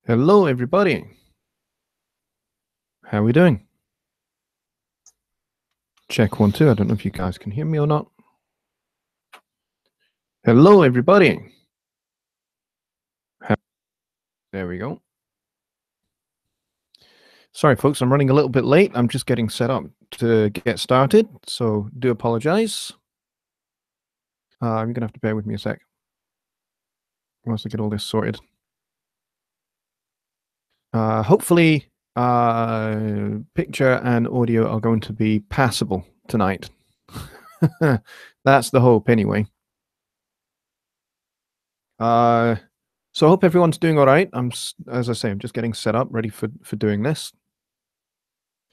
Hello, everybody. How are we doing? Check 1, 2. I don't know if you guys can hear me or not. Hello, everybody. There we go. Sorry, folks, I'm running a little bit late. I'm just getting set up to get started, so do apologize. You're going to have to bear with me a sec once I get all this sorted. Hopefully, picture and audio are going to be passable tonight. That's the hope, anyway. So I hope everyone's doing all right. As I say, I'm just getting set up, ready for doing this.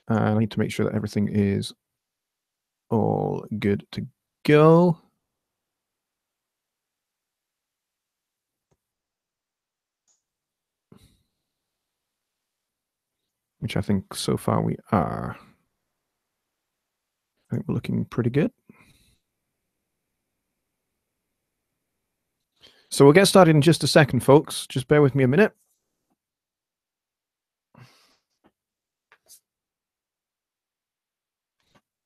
I need to make sure that everything is all good to go. Which I think so far we are. I think we're looking pretty good. So we'll get started in just a second, folks. Just bear with me a minute.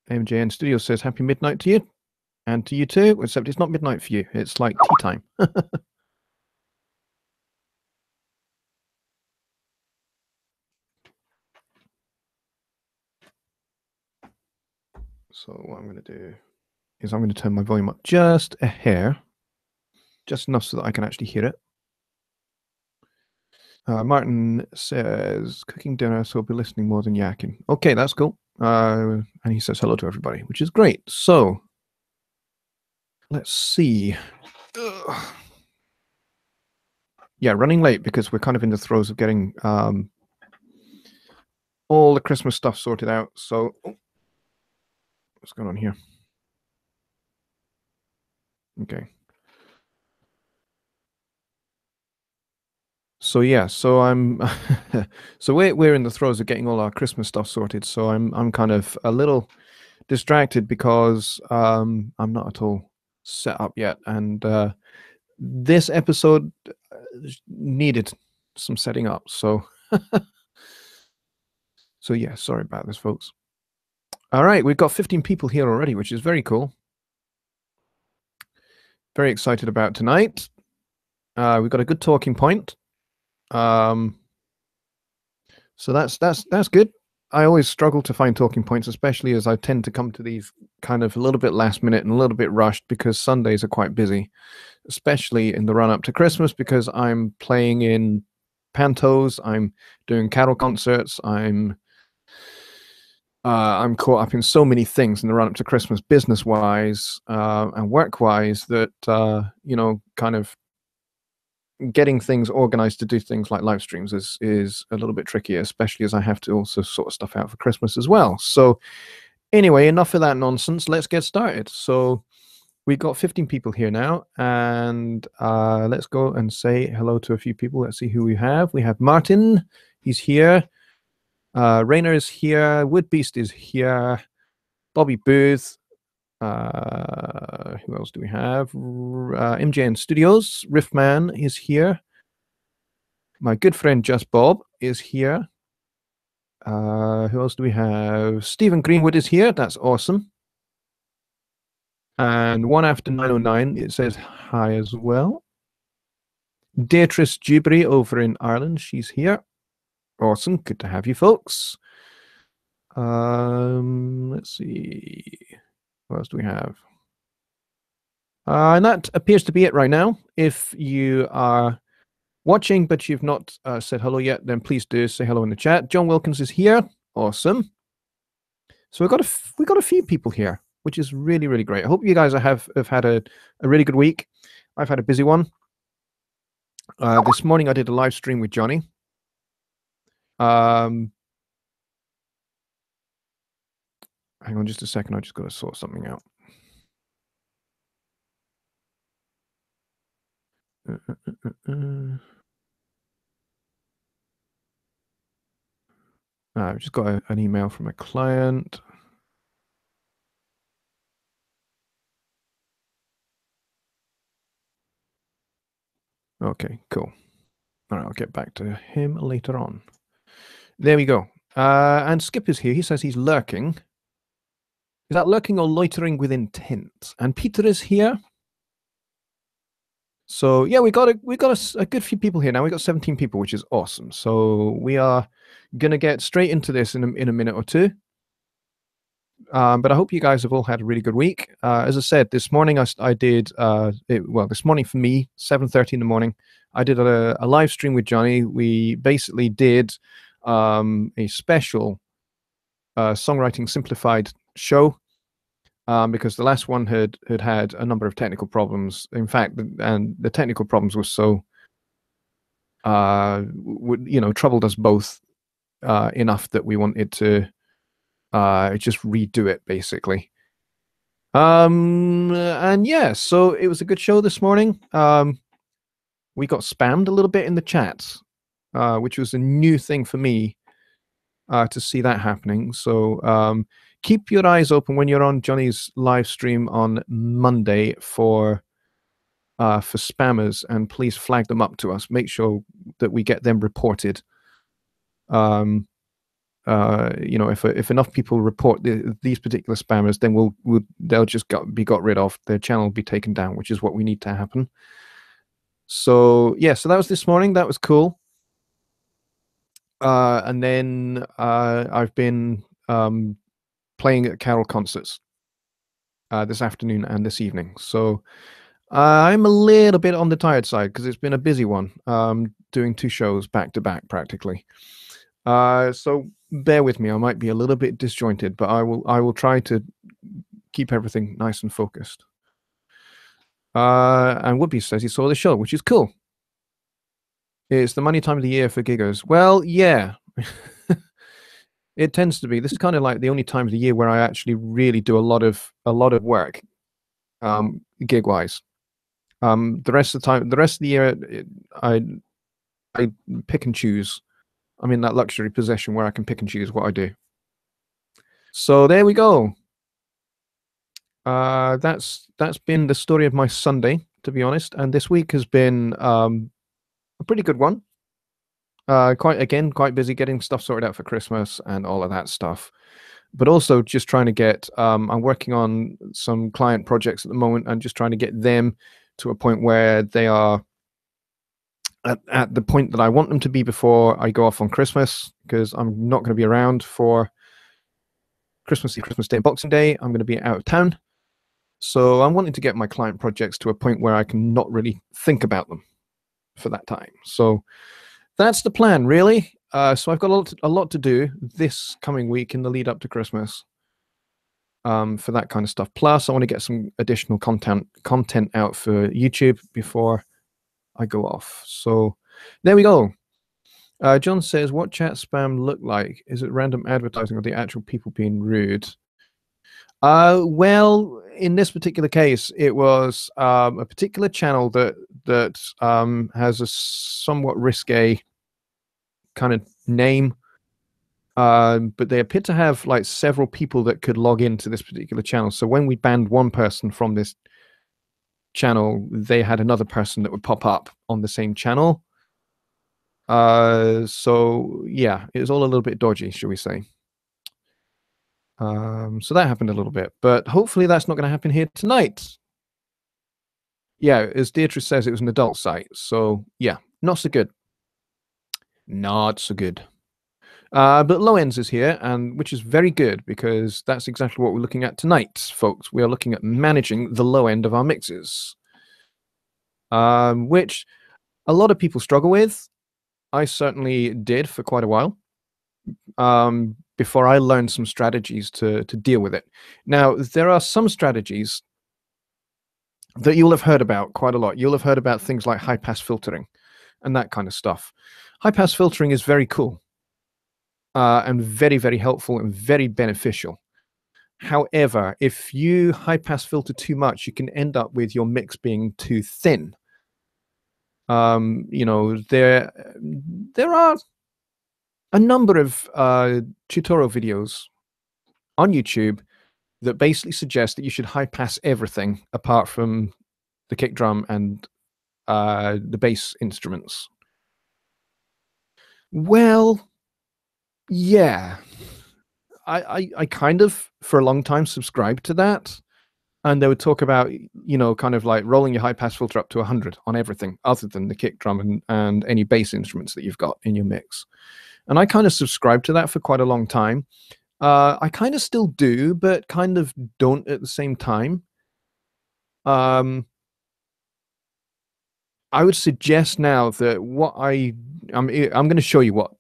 MJN Studio says happy midnight to you. And to you too, except it's not midnight for you. It's like tea time. So what I'm going to do is I'm going to turn my volume up just a hair. Just enough so that I can actually hear it. Martin says, cooking dinner, so I'll be listening more than yakking. Okay, that's cool. And he says hello to everybody, which is great. So, let's see. Yeah, running late because we're kind of in the throes of getting all the Christmas stuff sorted out. So, what's going on here? Okay. So yeah, so I'm so we're in the throes of getting all our Christmas stuff sorted. So I'm kind of a little distracted because I'm not at all set up yet, and this episode needed some setting up. So so yeah, sorry about this, folks. All right, we've got 15 people here already, which is very cool. Very excited about tonight. We've got a good talking point. So that's good. I always struggle to find talking points, especially as I tend to come to these kind of a little bit last minute and a little bit rushed because Sundays are quite busy, especially in the run up to Christmas because I'm playing in pantos, I'm doing carol concerts, I'm caught up in so many things in the run up to Christmas, business wise and work wise, that kind of getting things organized to do things like live streams is a little bit trickier, especially as I have to also sort stuff out for Christmas as well. So anyway, enough of that nonsense. Let's get started. So we've got 15 people here now, and let's go and say hello to a few people. Let's see who we have. We have Martin. He's here. Rainer is here. Woodbeast is here. Bobby Booth. Who else do we have? MJN Studios. Riffman is here. My good friend Just Bob is here. Who else do we have? Stephen Greenwood is here. That's awesome. And one after 909, it says hi as well. Beatrice Dewberry over in Ireland. She's here. Awesome. Good to have you folks. Let's see. What else do we have? And that appears to be it right now. If you are watching but you've not said hello yet, then please do say hello in the chat. John Wilkins is here. Awesome. So we've got a few people here, which is really, really great. I hope you guys have had a really good week. I've had a busy one. This morning I did a live stream with Jonny. Hang on just a second. I just got to sort something out. I've just got an email from a client. Okay, cool. All right, I'll get back to him later on. There we go. And Skip is here. He says he's lurking. Is that lurking or loitering with intent? And Peter is here. So yeah, we got a good few people here now. We got 17 people, which is awesome. So we are gonna get straight into this in a minute or two. But I hope you guys have all had a really good week. As I said, this morning I did this morning for me, 7:30 in the morning, I did a live stream with Jonny. We basically did a special songwriting simplified show. Because the last one had a number of technical problems. In fact, and the technical problems were so troubled us both enough that we wanted to just redo it, basically. And yeah, so it was a good show this morning. We got spammed a little bit in the chat, which was a new thing for me to see that happening. So keep your eyes open when you're on Jonny's live stream on Monday for spammers, and please flag them up to us. Make sure that we get them reported. If enough people report these particular spammers, then they'll just be got rid of. Their channel will be taken down, which is what we need to happen. So yeah, so that was this morning. That was cool. And then I've been playing at Carol concerts this afternoon and this evening. So I'm a little bit on the tired side because it's been a busy one, doing 2 shows back to back practically. So bear with me. I might be a little bit disjointed, but I will try to keep everything nice and focused. And Whoopi says he saw the show, which is cool. It's the money time of the year for giggers. Well, yeah. It tends to be. This is kind of like the only time of the year where I actually really do a lot of work, gig wise. The rest of the year, I pick and choose. I'm in that luxury position where I can pick and choose what I do. So there we go. That's been the story of my Sunday, to be honest. And this week has been a pretty good one. Quite busy getting stuff sorted out for Christmas and all of that stuff. But also just trying to get, I'm working on some client projects at the moment and just trying to get them to a point where they are at the point that I want them to be before I go off on Christmas, because I'm not going to be around for Christmas Eve, Christmas Day, and Boxing Day. I'm going to be out of town. So I'm wanting to get my client projects to a point where I can not really think about them for that time. So that's the plan, really. So I've got a lot to do this coming week in the lead up to Christmas for that kind of stuff. Plus, I want to get some additional content out for YouTube before I go off. So there we go. John says, what chat spam look like? Is it random advertising or the actual people being rude? Well, in this particular case, it was a particular channel that has a somewhat risque kind of name, but they appear to have like several people that could log into this particular channel. So when we banned one person from this channel, they had another person that would pop up on the same channel. So yeah, it was all a little bit dodgy, shall we say. So that happened a little bit, but hopefully that's not going to happen here tonight. Yeah, as Deirdre says, it was an adult site, so yeah, not so good. Not so good. But Low Ends is here, and which is very good, because that's exactly what we're looking at tonight, folks. We are looking at managing the low end of our mixes, which a lot of people struggle with. I certainly did for quite a while, before I learned some strategies to deal with it. Now, there are some strategies that you'll have heard about quite a lot. You'll have heard about things like high-pass filtering and that kind of stuff. High-pass filtering is very cool and very, very helpful and very beneficial. However, if you high-pass filter too much, you can end up with your mix being too thin. You know, there are a number of tutorial videos on YouTube that basically suggest that you should high-pass everything apart from the kick drum and the bass instruments. Well, yeah. I kind of, for a long time, subscribed to that. And they would talk about, kind of like rolling your high pass filter up to 100 on everything other than the kick drum and any bass instruments that you've got in your mix. And I kind of subscribed to that for quite a long time. I kind of still do, but kind of don't at the same time. I would suggest now that I'm going to show you what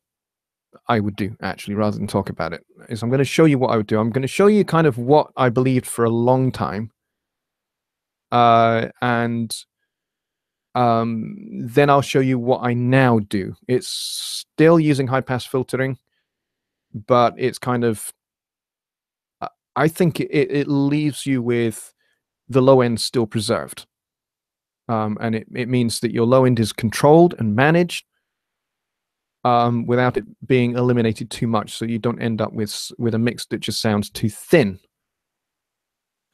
I would do, actually, rather than talk about it. Is I'm going to show you what I would do. I'm going to show you kind of what I believed for a long time, and then I'll show you what I now do. It's still using high pass filtering, but it's kind of, I think it leaves you with the low end still preserved. And it means that your low end is controlled and managed, without it being eliminated too much, so you don't end up with a mix that just sounds too thin,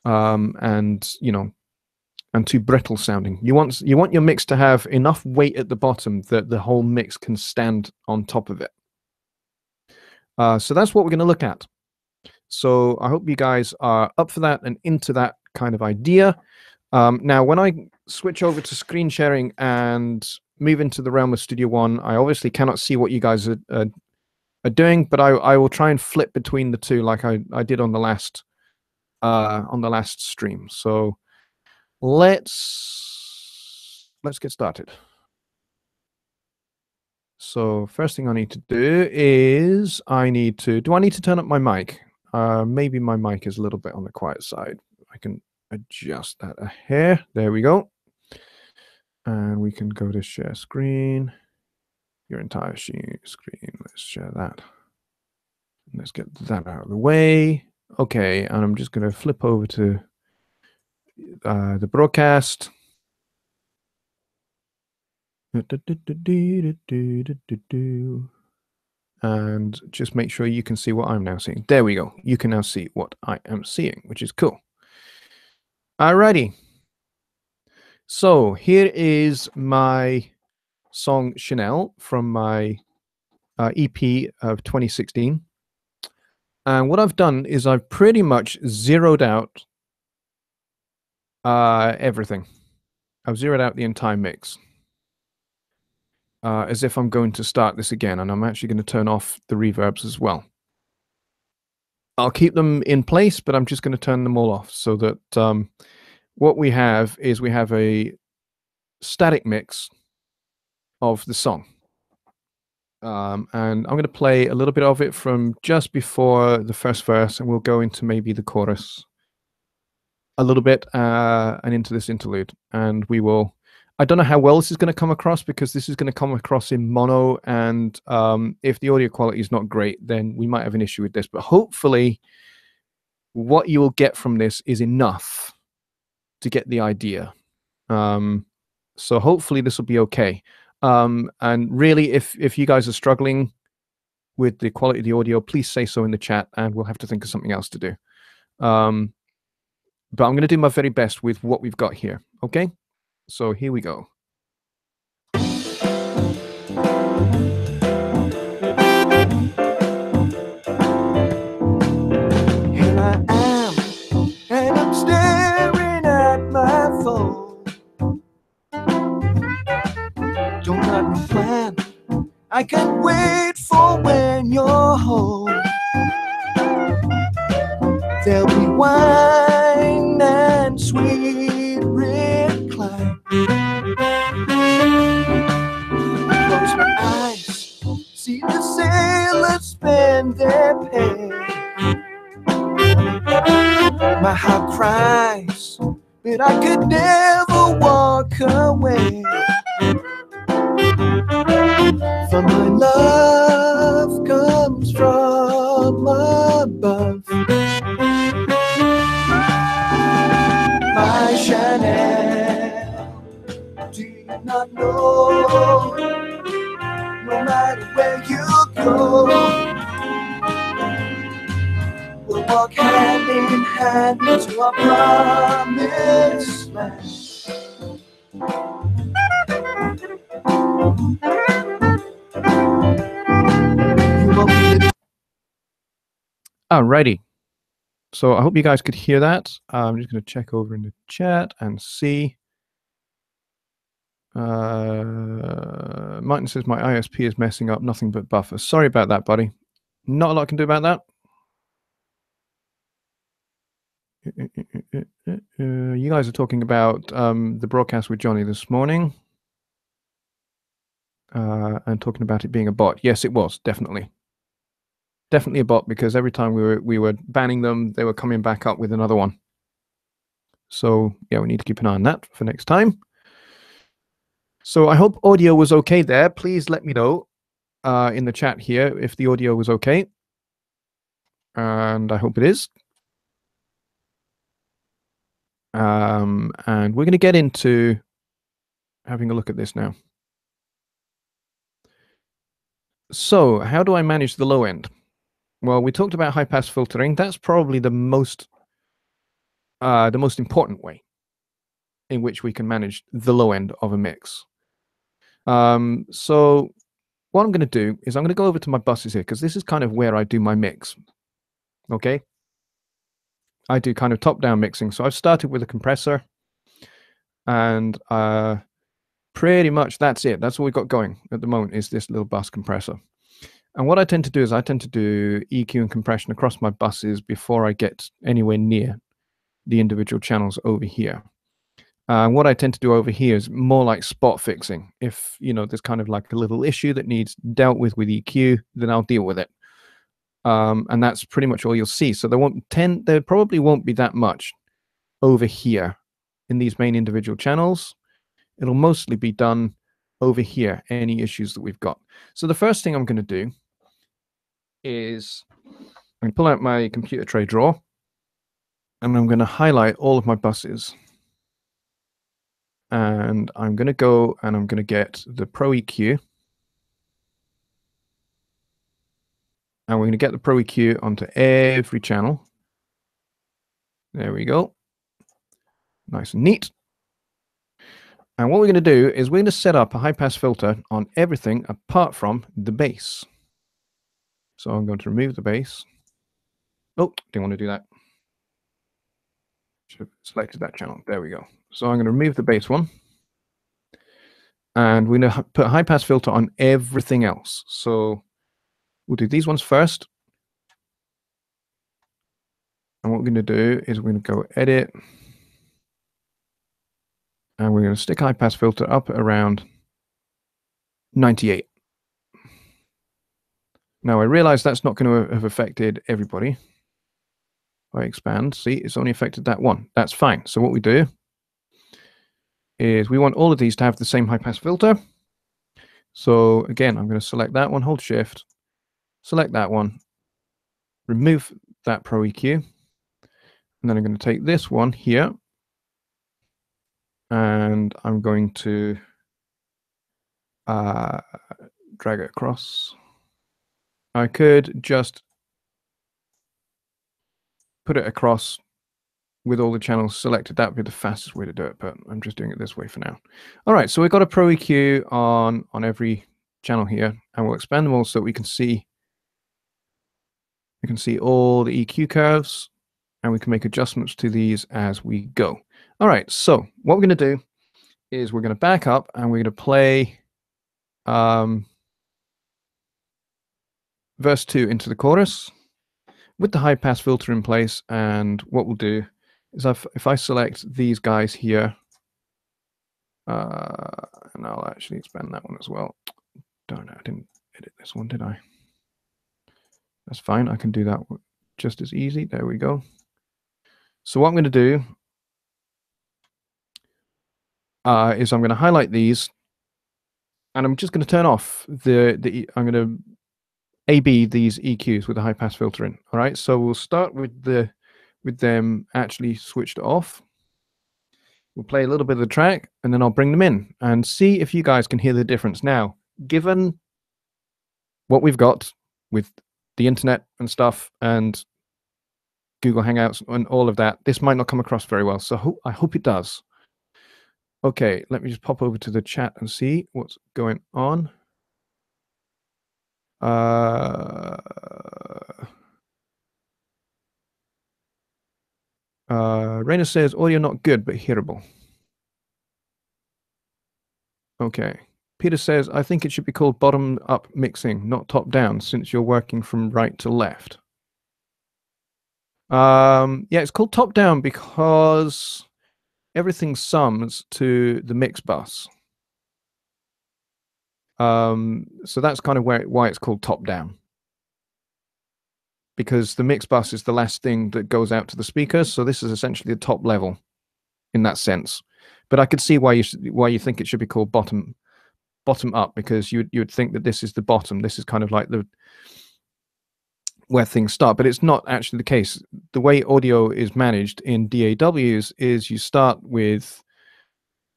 and too brittle sounding. You want your mix to have enough weight at the bottom that the whole mix can stand on top of it. So that's what we're going to look at. So I hope you guys are up for that and into that kind of idea. Now, when I switch over to screen sharing and move into the realm of Studio One, I obviously cannot see what you guys are doing, but I will try and flip between the two like I did on the last stream. So let's get started. So first thing I need to do is do I need to turn up my mic? Maybe my mic is a little bit on the quiet side. I can adjust that a hair. There we go. And we can go to share screen, your entire screen. Let's share that. Let's get that out of the way. Okay, and I'm just going to flip over to the broadcast. And just make sure you can see what I'm now seeing. There we go. You can now see what I am seeing, which is cool. Alrighty. So here is my song Chanel from my EP of 2016. And what I've done is I've pretty much zeroed out everything. I've zeroed out the entire mix, as if I'm going to start this again, and I'm actually going to turn off the reverbs as well. I'll keep them in place, but I'm just going to turn them all off so that what we have is we have a static mix of the song. And I'm going to play a little bit of it from just before the first verse, and we'll go into maybe the chorus a little bit, and into this interlude. And we will, I don't know how well this is going to come across, because this is going to come across in mono, and if the audio quality is not great, then we might have an issue with this. But hopefully what you will get from this is enough to get the idea. So hopefully this will be okay. And really, if you guys are struggling with the quality of the audio, please say so in the chat, and we'll have to think of something else to do. But I'm going to do my very best with what we've got here. Okay, so here we go. Here I am, and I'm staring at my phone. Don't have no plan, I can't wait for when you're home. There'll be wine and sweet recline. Close my eyes, see the sailors spend their pay. My heart cries, but I could never walk away from my love comes from above. My Chanel, do you not know? No matter where you go, we'll walk hand in hand to our promised land. Alrighty. So I hope you guys could hear that. I'm just going to check over in the chat and see. Martin says my ISP is messing up, nothing but buffers. Sorry about that, buddy. Not a lot I can do about that. You guys are talking about the broadcast with Jonny this morning. And talking about it being a bot. Yes, it was, definitely. Definitely a bot, because every time we were banning them, they were coming back up with another one. So yeah, we need to keep an eye on that for next time. So I hope audio was okay there. Please let me know in the chat here if the audio was okay. And I hope it is. And we're going to get into having a look at this now. So how do I manage the low end? Well, we talked about high pass filtering. That's probably the most important way in which we can manage the low end of a mix. So what I'm going to do is I'm going to go over to my buses here, because this is kind of where I do my mix. Okay. I do kind of top-down mixing. So I've started with a compressor, and pretty much that's it. That's all we've got going at the moment, is this little bus compressor. And what I tend to do is I tend to do EQ and compression across my buses before I get anywhere near the individual channels over here. What I tend to do over here is more like spot fixing. If, you know, there's kind of like a little issue that needs dealt with EQ, then I'll deal with it. And that's pretty much all you'll see. So there probably won't be that much over here in these main individual channels. It'll mostly be done over here, any issues that we've got. So the first thing I'm going to do is I'm going to pull out my computer tray drawer, and I'm going to highlight all of my buses. And I'm going to go and I'm going to get the Pro EQ. And we're going to get the Pro EQ onto every channel. There we go. Nice and neat. And what we're going to do is we're going to set up a high-pass filter on everything apart from the bass. So I'm going to remove the bass. Oh, didn't want to do that. Should have selected that channel. There we go. So I'm going to remove the bass one. And we're going to put a high-pass filter on everything else. So we'll do these ones first. And what we're going to do is we're going to go Edit. And we're going to stick high-pass filter up at around 98. Now, I realize that's not going to have affected everybody. If I expand, see, it's only affected that one. That's fine. So what we do is we want all of these to have the same high-pass filter. So again, I'm going to select that one, hold Shift, select that one, remove that Pro EQ, and then I'm going to take this one here, and I'm going to drag it across. I could just put it across with all the channels selected. That would be the fastest way to do it, but I'm just doing it this way for now. All right, so we've got a Pro EQ on every channel here, and we'll expand them all so we can see all the EQ curves, and we can make adjustments to these as we go. All right, so what we're going to do is we're going to back up and we're going to play verse 2 into the chorus with the high pass filter in place. And what we'll do is if I select these guys here, and I'll actually expand that one as well. Darn it, I didn't edit this one, did I? That's fine, I can do that just as easy. There we go. So what I'm going to do is I'm going to highlight these, and I'm just going to turn off I'm going to A/B these EQs with a high pass filter in. All right, so we'll start with them actually switched off. We'll play a little bit of the track, and then I'll bring them in and see if you guys can hear the difference. Now, given what we've got with the internet and stuff and Google Hangouts and all of that, this might not come across very well. So I hope it does. Okay, let me just pop over to the chat and see what's going on. Raina says audio not good, but hearable. Okay. Peter says, I think it should be called bottom-up mixing, not top-down, since you're working from right to left. Yeah, it's called top-down because everything sums to the mix bus. So that's kind of why it's called top-down. Because the mix bus is the last thing that goes out to the speakers, so this is essentially the top level in that sense. But I could see why you think it should be called bottom up, because you would think that this is the bottom. This is kind of like the where things start, but it's not actually the case. The way audio is managed in DAWs is you start with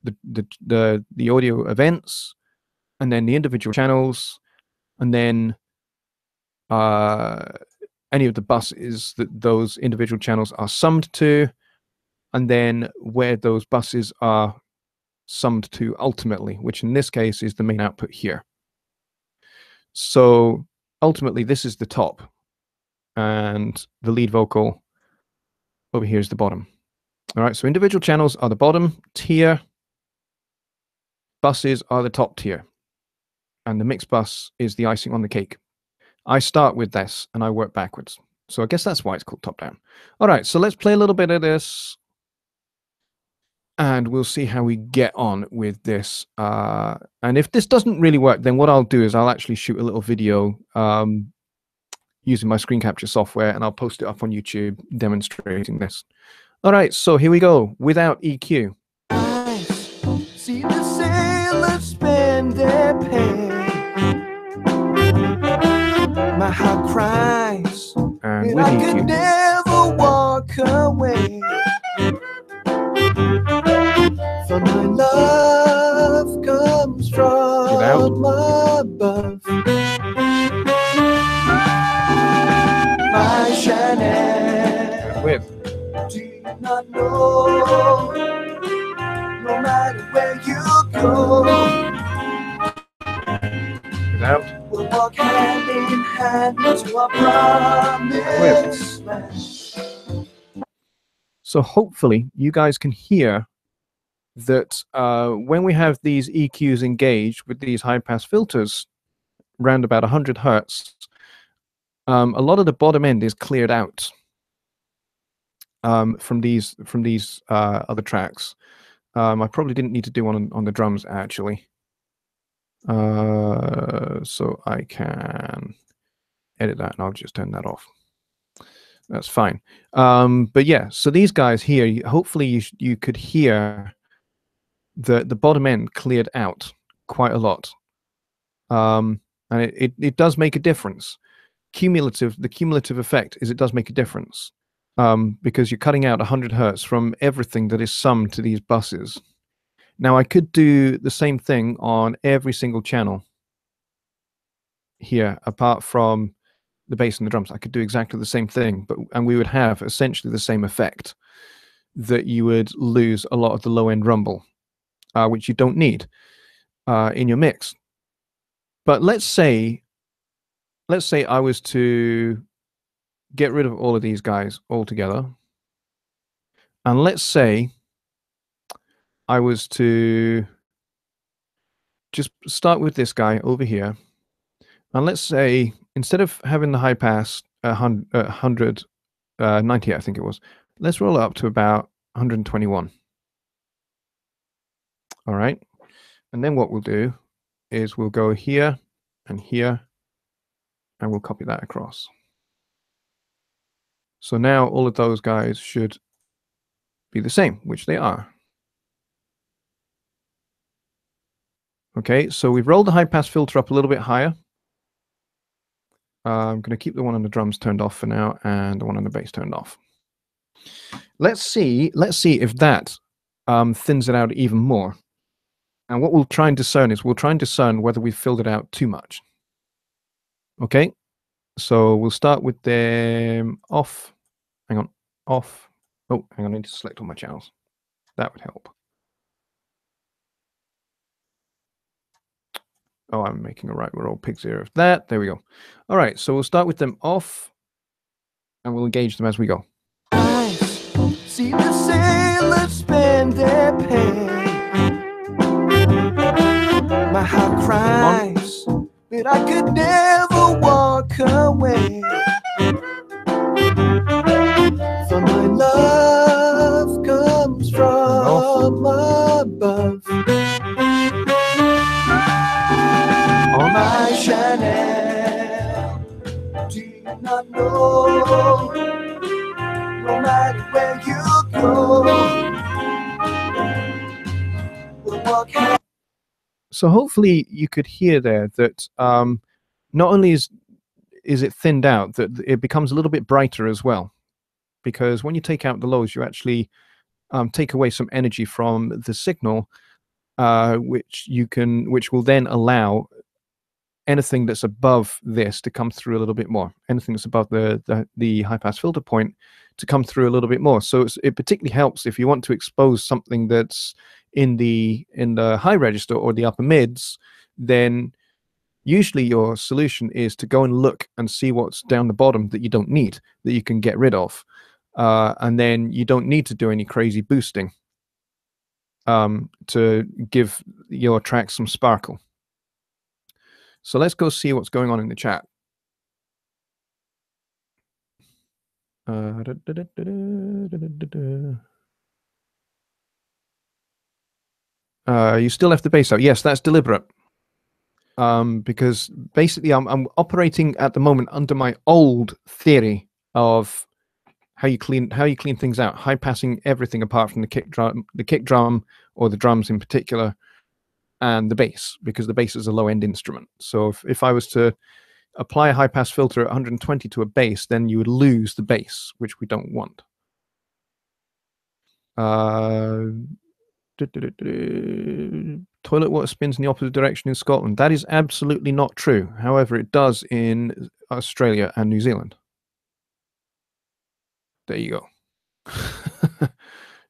the audio events, and then the individual channels, and then any of the buses that those individual channels are summed to, and then where those buses are summed to ultimately, which in this case is the main output here. So ultimately this is the top, and the lead vocal over here is the bottom. All right, so individual channels are the bottom tier, buses are the top tier, and the mix bus is the icing on the cake. I start with this and I work backwards. So I guess that's why it's called top down. All right, so let's play a little bit of this and we'll see how we get on with this. And if this doesn't really work, then what I'll do is I'll actually shoot a little video using my screen capture software, and I'll post it up on YouTube demonstrating this. All right, so here we go without EQ. See the sailors spend their pay. My heart cries, and I could never walk away from my love comes from above. My Chanel, do not know, no matter where you go, we'll walk hand in hand to our promised land. So hopefully you guys can hear that when we have these EQs engaged with these high-pass filters around about 100 hertz, a lot of the bottom end is cleared out from these other tracks. I probably didn't need to do one on the drums actually. So I can edit that and I'll just turn that off. That's fine. But yeah, so these guys here, hopefully you could hear the bottom end cleared out quite a lot. And it does make a difference. The cumulative effect is it does make a difference, because you're cutting out 100 hertz from everything that is summed to these buses. Now I could do the same thing on every single channel here, apart from the bass and the drums. I could do exactly the same thing, and we would have essentially the same effect, that you would lose a lot of the low end rumble, which you don't need in your mix. But let's say I was to get rid of all of these guys altogether, and let's say I was to just start with this guy over here, and let's say instead of having the high pass 190, I think it was, let's roll it up to about 121. All right, and then what we'll do is we'll go here and here, and we'll copy that across. So now all of those guys should be the same, which they are. Okay, so we've rolled the high pass filter up a little bit higher. I'm going to keep the one on the drums turned off for now, and the one on the bass turned off. Let's see if that thins it out even more. And what we'll try and discern is whether we've filled it out too much. Okay, so we'll start with them off. Hang on, off. Oh, hang on, I need to select all my channels. That would help. Oh, I'm making a right. We're all pigs here of that. There we go. All right, so we'll start with them off, and we'll engage them as we go. See dealers spend their pay. My heart cries, but I could never walk away. For my love comes from above. On My Chanel, do you not know? No matter where you go, we'll walk hand. So hopefully you could hear there that not only is it thinned out, that it becomes a little bit brighter as well. Because when you take out the lows, you actually take away some energy from the signal, which will then allow anything that's above this to come through a little bit more. Anything that's above the high pass filter point to come through a little bit more. So it particularly helps if you want to expose something that's in the high register or the upper mids. Then usually your solution is to go and look and see what's down the bottom that you don't need, that you can get rid of. And then you don't need to do any crazy boosting to give your track some sparkle. So let's go see what's going on in the chat. You still left the bass out. Yes, that's deliberate. Because basically I'm operating at the moment under my old theory of how you clean things out, high passing everything apart from the kick drum or the drums in particular, and the bass, because the bass is a low end instrument. So if I was to apply a high pass filter at 120 to a bass, then you would lose the bass, which we don't want. Toilet water spins in the opposite direction in Scotland. That is absolutely not true. However, it does in Australia and New Zealand. There you go.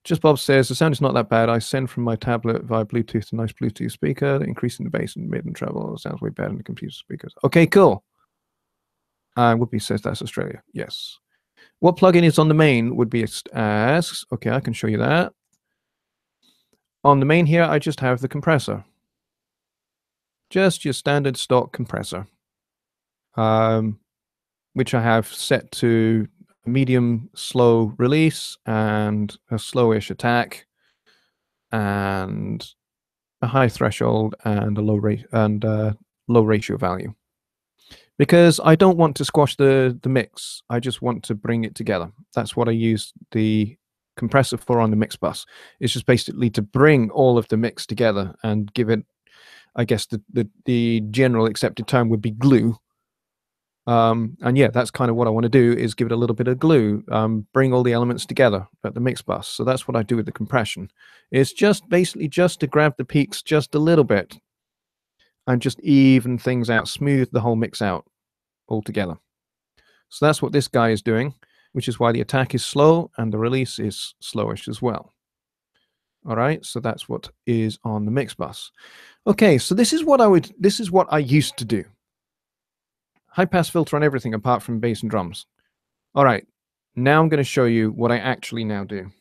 Just Bob says, the sound is not that bad. I send from my tablet via Bluetooth a nice Bluetooth speaker, increasing the bass and mid and treble. It sounds way better than the computer speakers. Okay, cool. Whoopi says that's Australia. Yes. What plugin is on the main? Woodby asks. Okay, I can show you that. On the main here, I just have the compressor. Just your standard stock compressor, which I have set to medium slow release and a slowish attack and a high threshold and a low ratio value, because I don't want to squash the mix. I just want to bring it together. That's what I use the compressor for on the mix bus. It's just basically to bring all of the mix together and give it, I guess the general accepted term would be glue. And yeah, that's kind of what I want to do, is give it a little bit of glue, bring all the elements together at the mix bus. So that's what I do with the compression. It's just basically just to grab the peaks just a little bit and just even things out, smooth the whole mix out altogether. So that's what this guy is doing, which is why the attack is slow and the release is slowish as well. All right, so that's what is on the mix bus. Okay, so this is what I used to do. High pass filter on everything apart from bass and drums. All right, now I'm going to show you what I actually now do.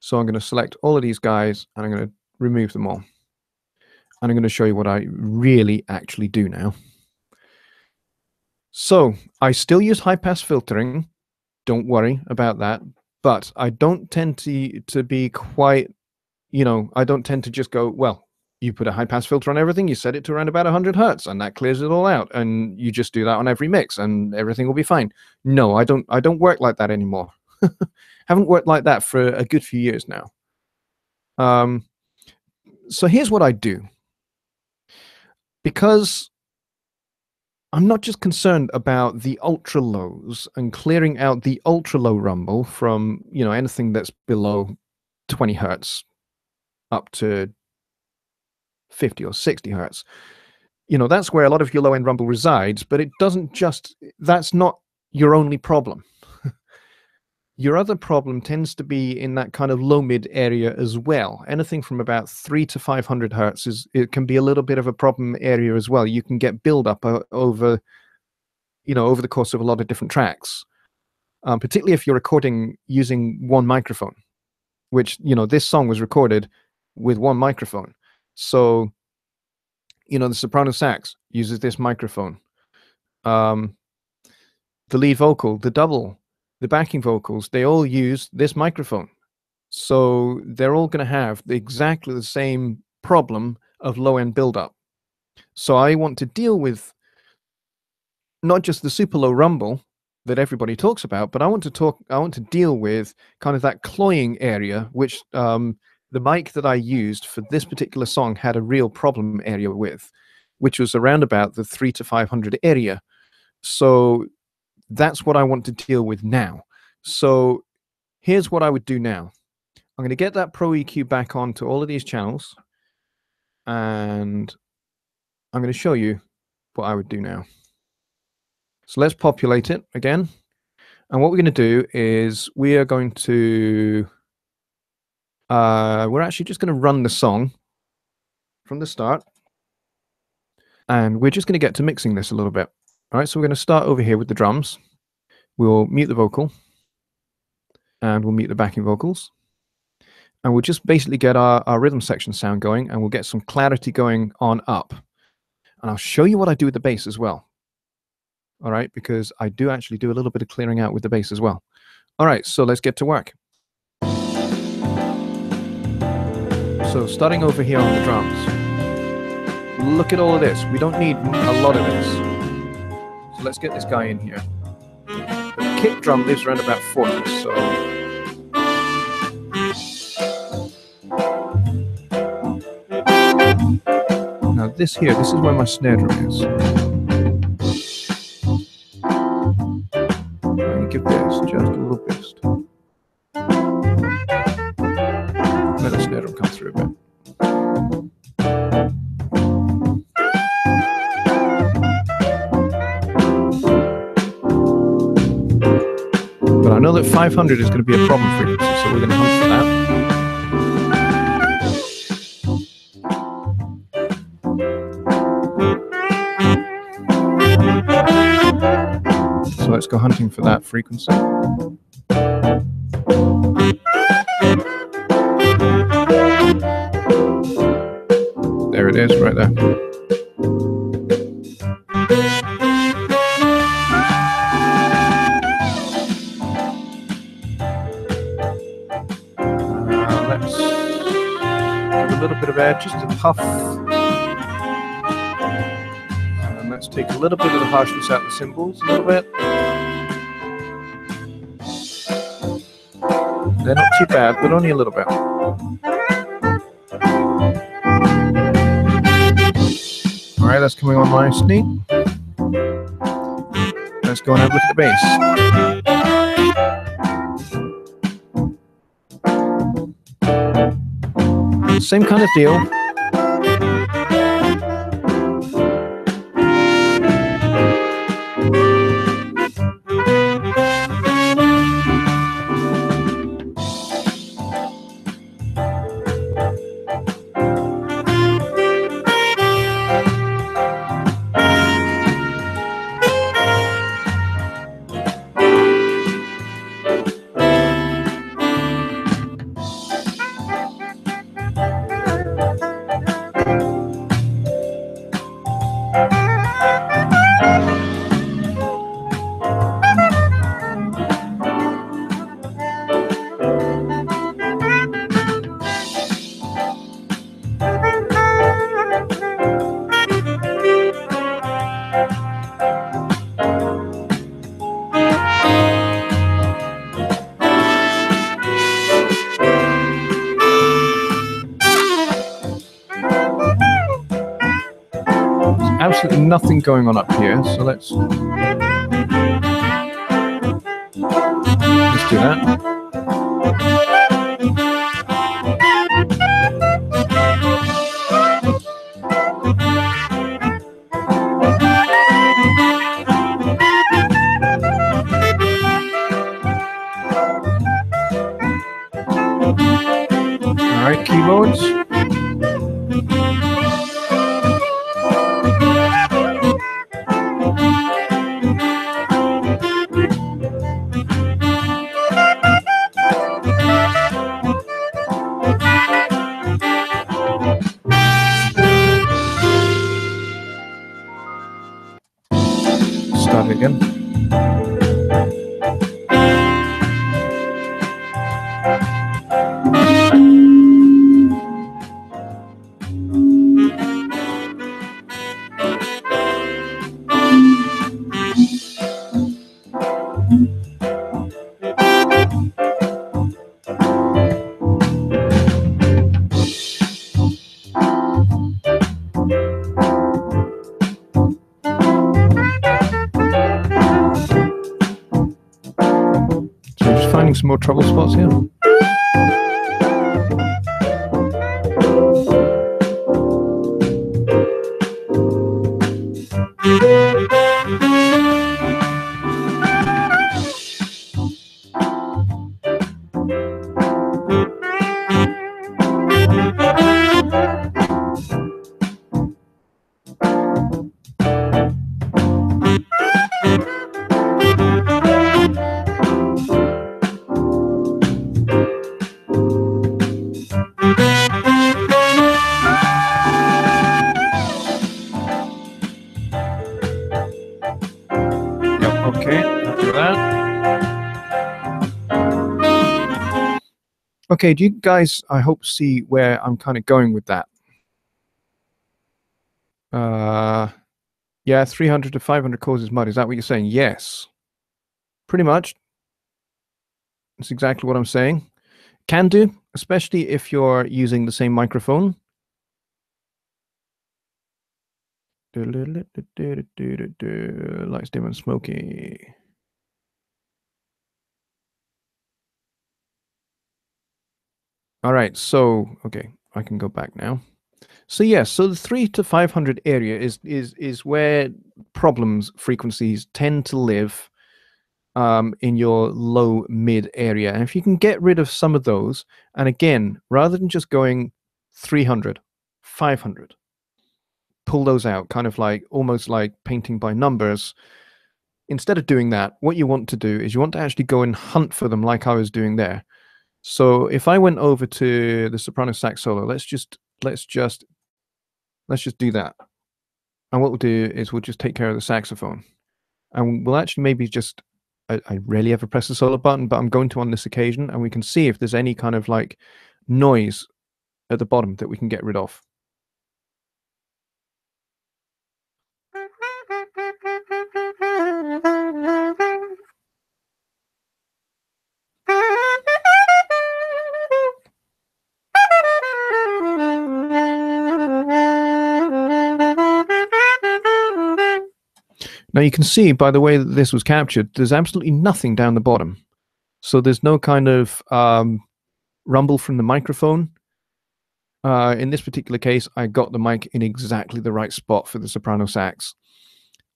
So I'm going to select all of these guys and I'm going to remove them all. And I'm going to show you what I really actually do now. So I still use high pass filtering. Don't worry about that. But I don't tend to be quite, I don't tend to just go, well, you put a high pass filter on everything, you set it to around about 100 hertz and that clears it all out, and you just do that on every mix and everything will be fine. No, I don't work like that anymore. Haven't worked like that for a good few years now. So here's what I do. Because I'm not just concerned about the ultra lows and clearing out the ultra low rumble from, anything that's below 20 hertz up to 50 or 60 hertz. That's where a lot of your low end rumble resides, but that's not your only problem. Your other problem tends to be in that kind of low mid area as well. Anything from about 300 to 500 hertz it can be a little bit of a problem area as well. You can get build up over the course of a lot of different tracks, particularly if you're recording using one microphone, which, you know, this song was recorded with one microphone. So, you know, the soprano sax uses this microphone. The lead vocal, the double, the backing vocals, they all use this microphone. So they're all going to have exactly the same problem of low-end build-up. So I want to deal with not just the super low rumble that everybody talks about, but I want to deal with kind of that cloying area, which the mic that I used for this particular song had a real problem area with, which was around about the 300 to 500 area. So that's what I want to deal with now. So here's what I would do now. I'm going to get that Pro EQ back onto all of these channels, and I'm going to show you what I would do now. So let's populate it again. And what we're going to do is we are going to, we're actually just going to run the song from the start. And we're just going to get to mixing this a little bit. All right, so we're going to start over here with the drums. We'll mute the vocal. And we'll mute the backing vocals. And we'll just basically get our rhythm section sound going, and we'll get some clarity going on up. And I'll show you what I do with the bass as well. All right, because I do actually do a little bit of clearing out with the bass as well. All right, so let's get to work. So starting over here on the drums. Look at all of this. We don't need a lot of this. So let's get this guy in here. The kick drum lives around about 40, so... Now this here, this is where my snare drum is. I'm going to give this just a little boost. Let the snare drum come through a bit. But I know that 500 is going to be a problem frequency, so we're going to hunt for that. So let's go hunting for that frequency. There it is, right there. Let's give a little bit of air, just a puff. And let's take a little bit of the harshness out of the cymbals, a little bit. They're not too bad, but only a little bit. All right, that's coming on nicely. Let's go and have a look at the bass. Same kind of deal. Absolutely nothing going on up here, so let's do that. All right, keyboards. start it again. So I'm just finding some more trouble spots here. Okay, after that. Okay, do you guys, I hope, see where I'm kind of going with that? Yeah, 300 to 500 causes mud. Is that what you're saying? Yes. Pretty much. That's exactly what I'm saying. Can do, especially if you're using the same microphone. Lights dim and smoky. All right, so okay, I can go back now. So yes, so the 3 to 500 area is where problems frequencies tend to live in your low mid area. And if you can get rid of some of those, and again, rather than just going 300, 500, pull those out, kind of like almost like painting by numbers. Instead of doing that, what you want to do is you want to actually go and hunt for them like I was doing there. So if I went over to the Soprano Sax Solo, let's just do that. And what we'll do is we'll just take care of the saxophone. And we'll actually maybe just, I rarely ever press the solo button, but I'm going to on this occasion, and we can see if there's any kind of like noise at the bottom that we can get rid of. Now you can see by the way that this was captured, there's absolutely nothing down the bottom. So there's no kind of rumble from the microphone. In this particular case, I got the mic in exactly the right spot for the soprano sax.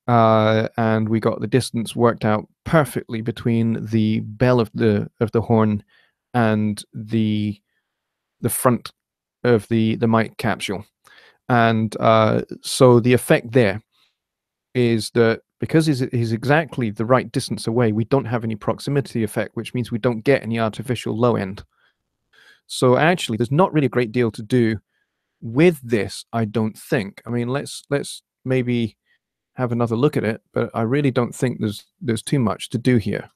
And we got the distance worked out perfectly between the bell of the horn and the front of the mic capsule. And so the effect there is that because he's exactly the right distance away, we don't have any proximity effect, which means we don't get any artificial low end. So actually, there's not really a great deal to do with this, I don't think. I mean, let's maybe have another look at it, but I really don't think there's too much to do here.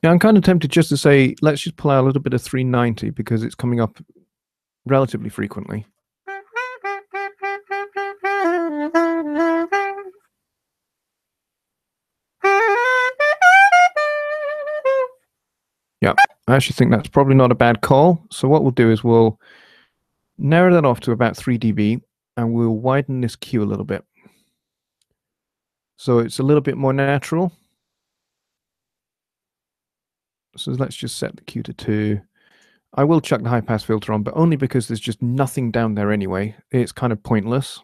Yeah, I'm kind of tempted just to say, let's just pull out a little bit of 390 because it's coming up relatively frequently. Yeah, I actually think that's probably not a bad call. So what we'll do is we'll narrow that off to about 3 dB and we'll widen this Q a little bit. So it's a little bit more natural. So let's just set the Q to 2. I will chuck the high pass filter on, but only because there's just nothing down there anyway. It's kind of pointless.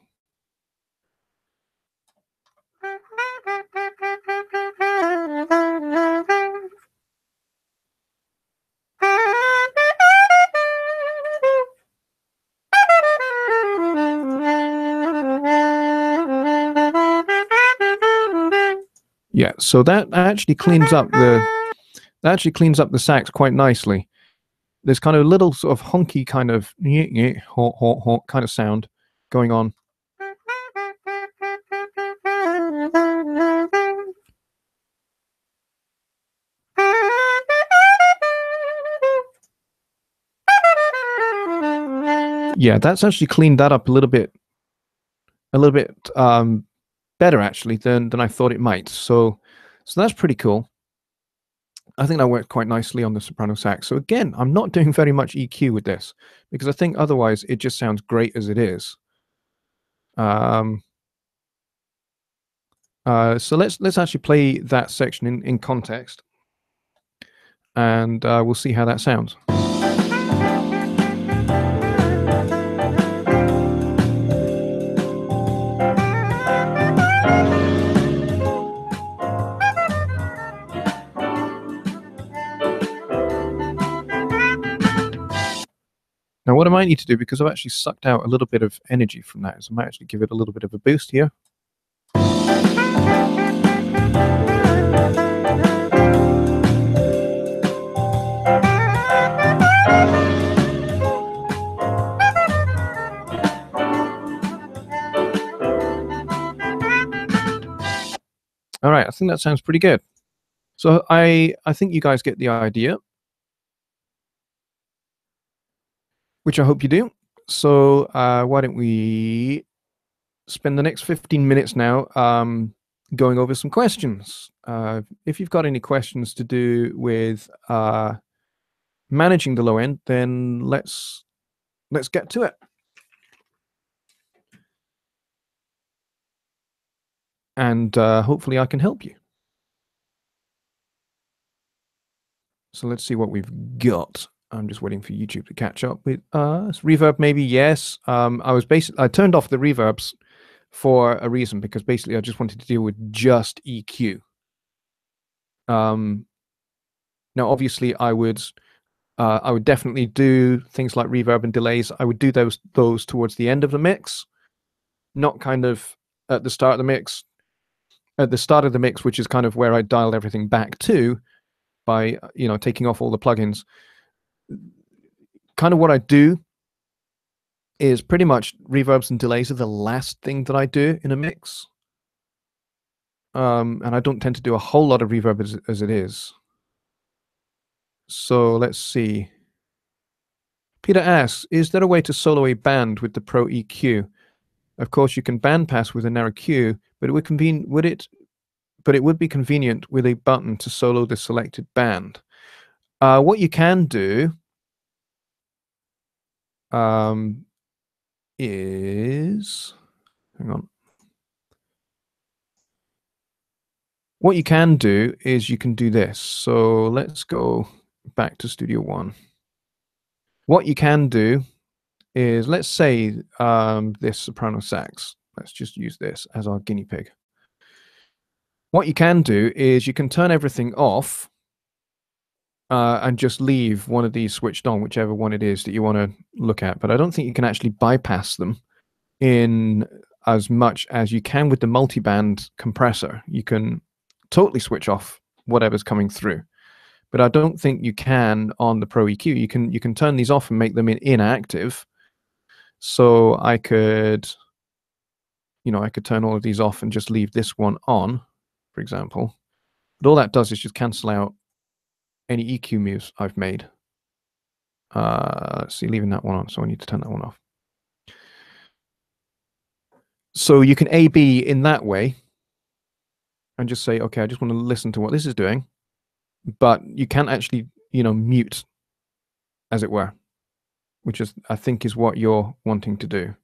Yeah, so that actually cleans up the sax quite nicely. There's kind of a little sort of honky kind of kind of sound going on. Yeah, that's actually cleaned that up a little bit better actually than I thought it might. So that's pretty cool. I think that worked quite nicely on the soprano sax. So again, I'm not doing very much EQ with this because I think otherwise it just sounds great as it is. So let's actually play that section in context, and we'll see how that sounds. Now, what I might need to do, because I've actually sucked out a little bit of energy from that, is I might actually give it a little bit of a boost here. All right, I think that sounds pretty good. So I think you guys get the idea, which I hope you do. So why don't we spend the next 15 minutes now going over some questions. If you've got any questions to do with managing the low end, then let's get to it. And hopefully I can help you. So let's see what we've got. I'm just waiting for YouTube to catch up with us. Reverb, maybe, yes. I turned off the reverbs for a reason, because basically I just wanted to deal with just EQ. Now, obviously, I would definitely do things like reverb and delays. I would do those towards the end of the mix, not kind of at the start of the mix. At the start of the mix, which is kind of where I dialed everything back to by taking off all the plugins. Kind of what I do is pretty much reverbs and delays are the last thing that I do in a mix. And I don't tend to do a whole lot of reverb as it is. So let's see. Peter asks, is there a way to solo a band with the Pro EQ? Of course, you can bandpass with a narrow Q, but it would be convenient with a button to solo the selected band. What you can do is, hang on. What you can do is you can do this. So let's go back to Studio One. What you can do is, let's say this soprano sax. Let's just use this as our guinea pig. What you can do is you can turn everything off and just leave one of these switched on, whichever one it is that you want to look at. But I don't think you can actually bypass them in as much as you can with the multiband compressor. You can totally switch off whatever's coming through, but I don't think you can on the Pro EQ. You can turn these off and make them inactive. So I could turn all of these off and just leave this one on, for example. But all that does is just cancel out any EQ moves I've made. Let's see, leaving that one on, so I need to turn that one off. So you can A/B in that way and just say, okay, I just want to listen to what this is doing, but you can't actually, mute, as it were, which is, I think, is what you're wanting to do.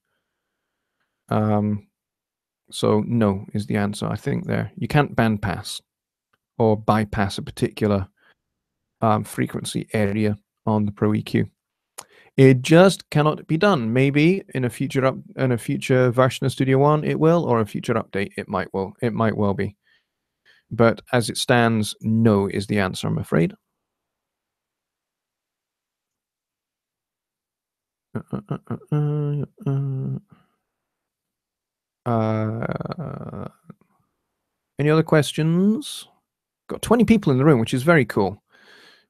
So no is the answer, I think, there. You can't bandpass or bypass a particular frequency area on the Pro EQ. It just cannot be done. Maybe in a future version of Studio One it will, or a future update it might well be. But as it stands, no is the answer, I'm afraid. Any other questions? Got 20 people in the room, which is very cool.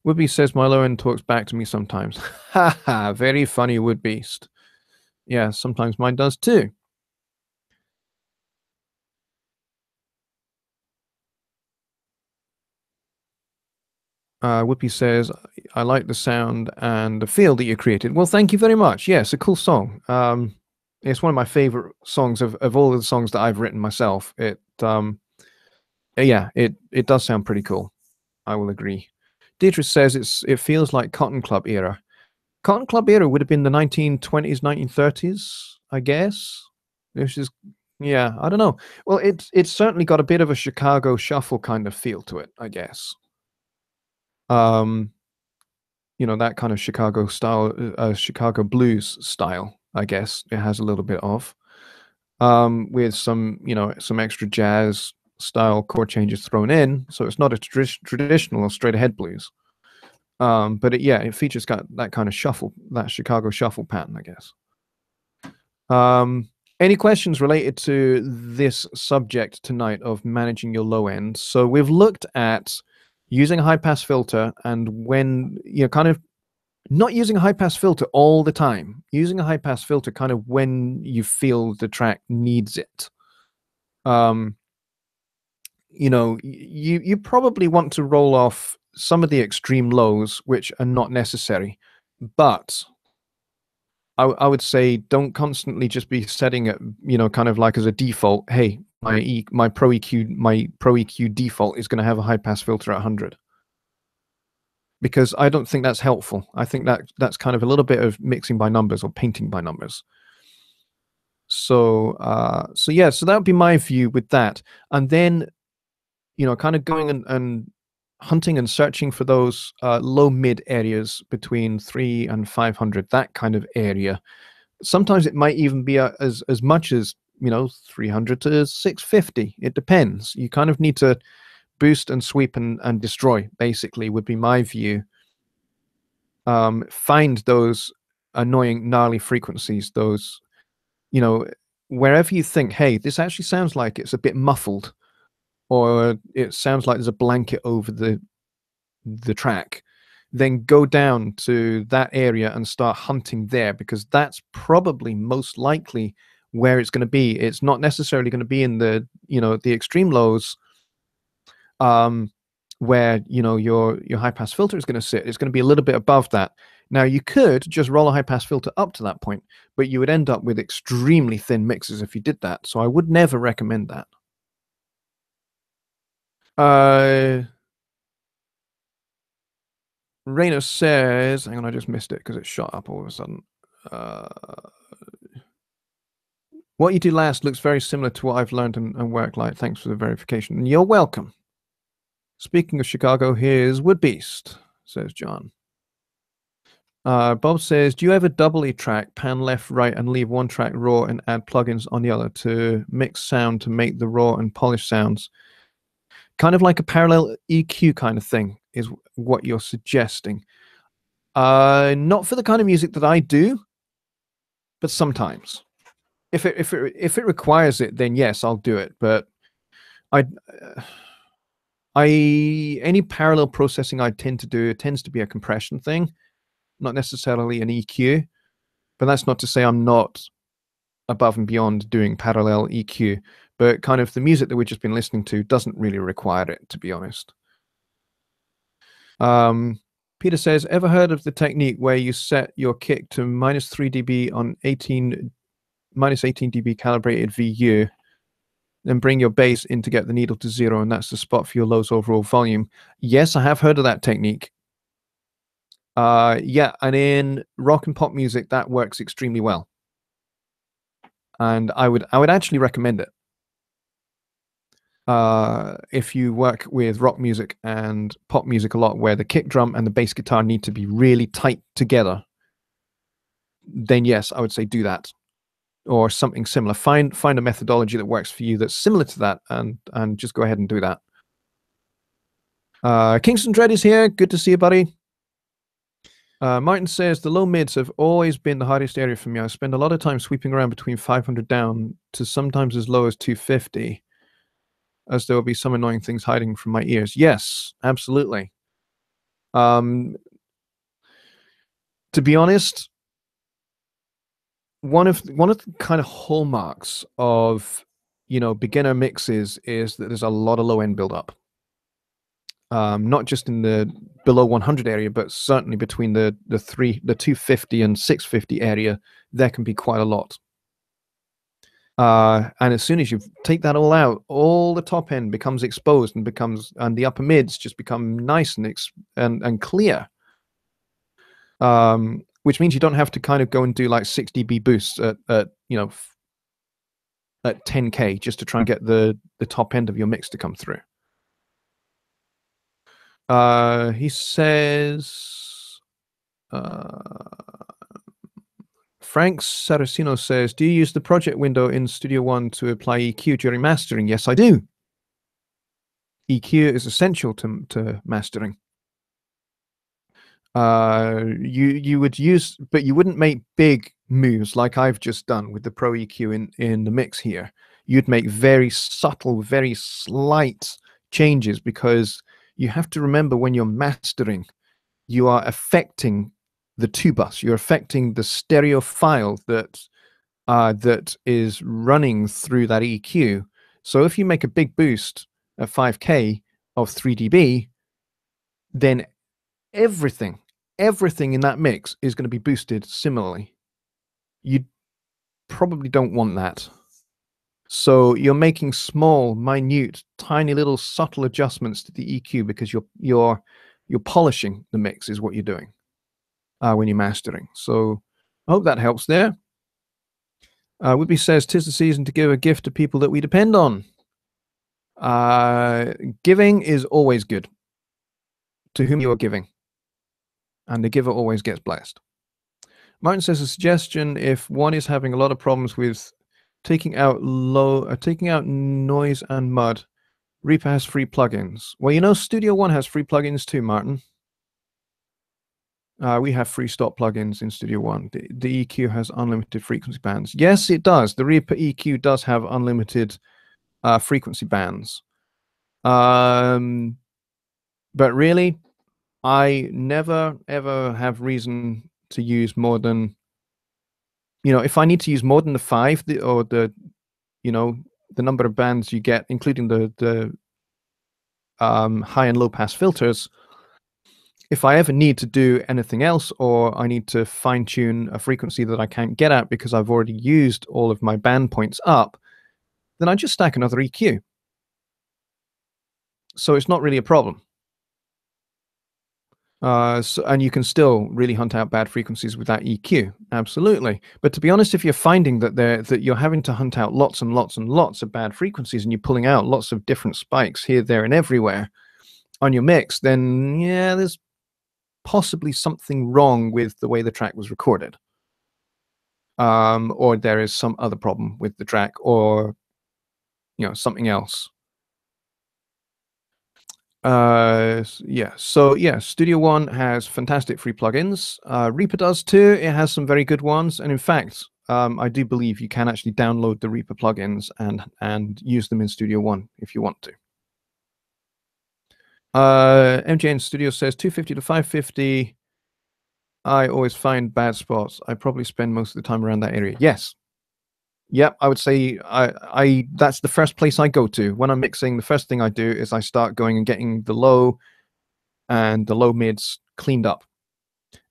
Woodbeast says my low end talks back to me sometimes. Ha ha, very funny, Woodbeast. Yeah, sometimes mine does too. Whoopi says, I like the sound and the feel that you created. Well, thank you very much. Yeah, it's a cool song. It's one of my favorite songs of all of the songs that I've written myself. Yeah, it does sound pretty cool. I will agree. Deirdre says it feels like Cotton Club era. Cotton Club era would have been the 1920s, 1930s, I guess. Which is, yeah, I don't know. Well, it's certainly got a bit of a Chicago shuffle kind of feel to it, I guess. You know, that kind of Chicago style, Chicago blues style, I guess it has a little bit of, with some, you know, some extra jazz style chord changes thrown in. So it's not a traditional or straight ahead blues. But it features got that kind of shuffle, that Chicago shuffle pattern, I guess. Any questions related to this subject tonight of managing your low end? So we've looked at using a high pass filter, and when you're kind of not using a high pass filter all the time, using a high pass filter kind of when you feel the track needs it. You know, you probably want to roll off some of the extreme lows, which are not necessary, but I would say don't constantly just be setting it, you know, kind of like as a default. Hey, my Pro EQ default is going to have a high pass filter at 100, because I don't think that's helpful. I think that's kind of a little bit of mixing by numbers or painting by numbers. So yeah, so that would be my view with that. And then, you know, kind of going and hunting and searching for those low mid areas between 3 and 500, that kind of area. Sometimes it might even be as much as, you know, 300 to 650. It depends. You kind of need to boost and sweep and destroy, basically, would be my view. Find those annoying, gnarly frequencies, those, you know, wherever you think, hey, this actually sounds like it's a bit muffled, or it sounds like there's a blanket over the track, then go down to that area and start hunting there, because that's probably most likely where it's going to be. It's not necessarily going to be in the, you know, the extreme lows, where, you know, your high pass filter is going to sit. It's going to be a little bit above that. Now, you could just roll a high pass filter up to that point, but you would end up with extremely thin mixes if you did that. So I would never recommend that. Rainer says, hang on, I just missed it because it shot up all of a sudden. What you did last looks very similar to what I've learned and worked like. Thanks for the verification. You're welcome. Speaking of Chicago, here's Woodbeast, says John. Bob says, do you ever doubly track, pan left, right, and leave one track raw and add plugins on the other to mix sound to make the raw and polished sounds? Kind of like a parallel EQ kind of thing is what you're suggesting. Not for the kind of music that I do, but sometimes. If it requires it, then yes, I'll do it. But any parallel processing I tend to do, it tends to be a compression thing, not necessarily an EQ. But that's not to say I'm not above and beyond doing parallel EQ. But kind of the music that we've just been listening to doesn't really require it, to be honest. Peter says, ever heard of the technique where you set your kick to -3 dB on -18 dB calibrated VU, then bring your bass in to get the needle to 0, and that's the spot for your low's overall volume? Yes, I have heard of that technique. Yeah, and in rock and pop music, that works extremely well. And I would actually recommend it. If you work with rock music and pop music a lot, where the kick drum and the bass guitar need to be really tight together, then yes, I would say do that, or something similar. Find a methodology that works for you that's similar to that, and just go ahead and do that. Kingston Dread is here. Good to see you, buddy. Martin says, the low mids have always been the hardest area for me. I spend a lot of time sweeping around between 500 down to sometimes as low as 250. as there will be some annoying things hiding from my ears. Yes, absolutely. To be honest, one of the kind of hallmarks of, you know, beginner mixes is that there's a lot of low end buildup. Not just in the below 100 area, but certainly between the 250 and 650 area, there can be quite a lot. And as soon as you take that all out, all the top end becomes exposed and the upper mids just become nice and clear. Which means you don't have to kind of go and do like 6 dB boosts at you know, at 10K just to try and get the top end of your mix to come through. He says, Frank Saracino says, do you use the project window in Studio One to apply EQ during mastering? Yes, I do. EQ is essential to mastering. You would use, but you wouldn't make big moves like I've just done with the Pro EQ in the mix here. You'd make very subtle, very slight changes, because you have to remember when you're mastering, you are affecting the two-bus. You're affecting the stereo file that is running through that EQ. So if you make a big boost at 5K of 3 dB, then everything in that mix is going to be boosted similarly. You probably don't want that. So you're making small, minute, tiny little subtle adjustments to the EQ because you're polishing the mix is what you're doing when you're mastering. So I hope that helps there. Woodby says, 'tis the season to give a gift to people that we depend on. Giving is always good to whom you are giving, and the giver always gets blessed. Martin says, a suggestion: if one is having a lot of problems with taking out noise and mud, Reaper has free plugins. Well, you know, Studio One has free plugins too, Martin. We have free stop plugins in Studio One. The EQ has unlimited frequency bands. Yes, it does. The Reaper EQ does have unlimited frequency bands. But really, I never ever have reason to use more than, you know, if I need to use more than the 5 or the, you know, the number of bands you get, including the high and low pass filters. If I ever need to do anything else, or I need to fine tune a frequency that I can't get at because I've already used all of my band points up, then I just stack another EQ. So it's not really a problem. And you can still really hunt out bad frequencies with that EQ, absolutely. But to be honest, if you're finding that you're having to hunt out lots and lots and lots of bad frequencies, and you're pulling out lots of different spikes here, there, and everywhere on your mix, then yeah, there's possibly something wrong with the way the track was recorded, or there is some other problem with the track, or, you know, something else. Yeah, so yeah, Studio One has fantastic free plugins. Reaper does too. It has some very good ones, and in fact, I do believe you can actually download the Reaper plugins and use them in Studio One if you want to. MJN Studio says 250 to 550. I always find bad spots. I probably spend most of the time around that area. Yes. Yep, I would say I that's the first place I go to when I'm mixing. The first thing I do is I start going and getting the low and the low mids cleaned up,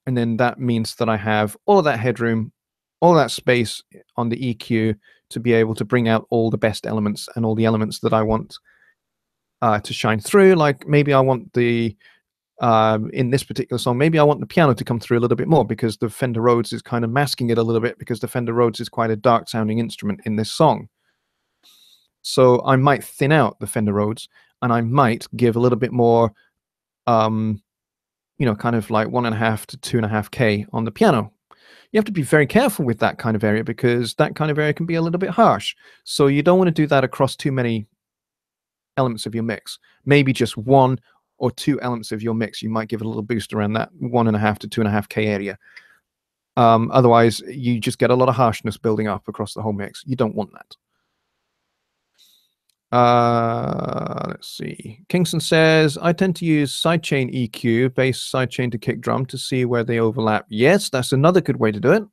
and then that means that I have all of that headroom, all that space on the EQ to be able to bring out all the best elements and all the elements that I want to shine through. Like maybe I want the in this particular song, maybe I want the piano to come through a little bit more because the Fender Rhodes is kind of masking it a little bit, because the Fender Rhodes is quite a dark sounding instrument in this song. So I might thin out the Fender Rhodes, and I might give a little bit more, you know, kind of like 1.5 to 2.5K on the piano. You have to be very careful with that kind of area, because that kind of area can be a little bit harsh. So you don't want to do that across too many elements of your mix. Maybe just 1 or 2 elements of your mix, you might give it a little boost around that 1.5 to 2.5K area. Otherwise, you just get a lot of harshness building up across the whole mix. You don't want Let's see. Kingston says, I tend to use sidechain EQ, bass sidechain to kick drum to see where they overlap. Yes, that's another good way to do it.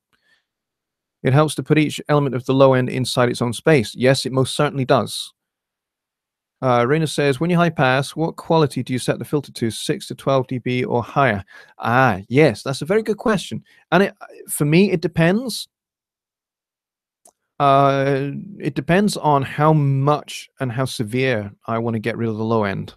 It helps to put each element of the low end inside its own space. Yes, it most certainly does. Raina says, when you high pass, what quality do you set the filter to? 6 to 12 dB or higher? Yes, that's a very good question. And for me, it depends. It depends on how much and how severe I want to get rid of the low end.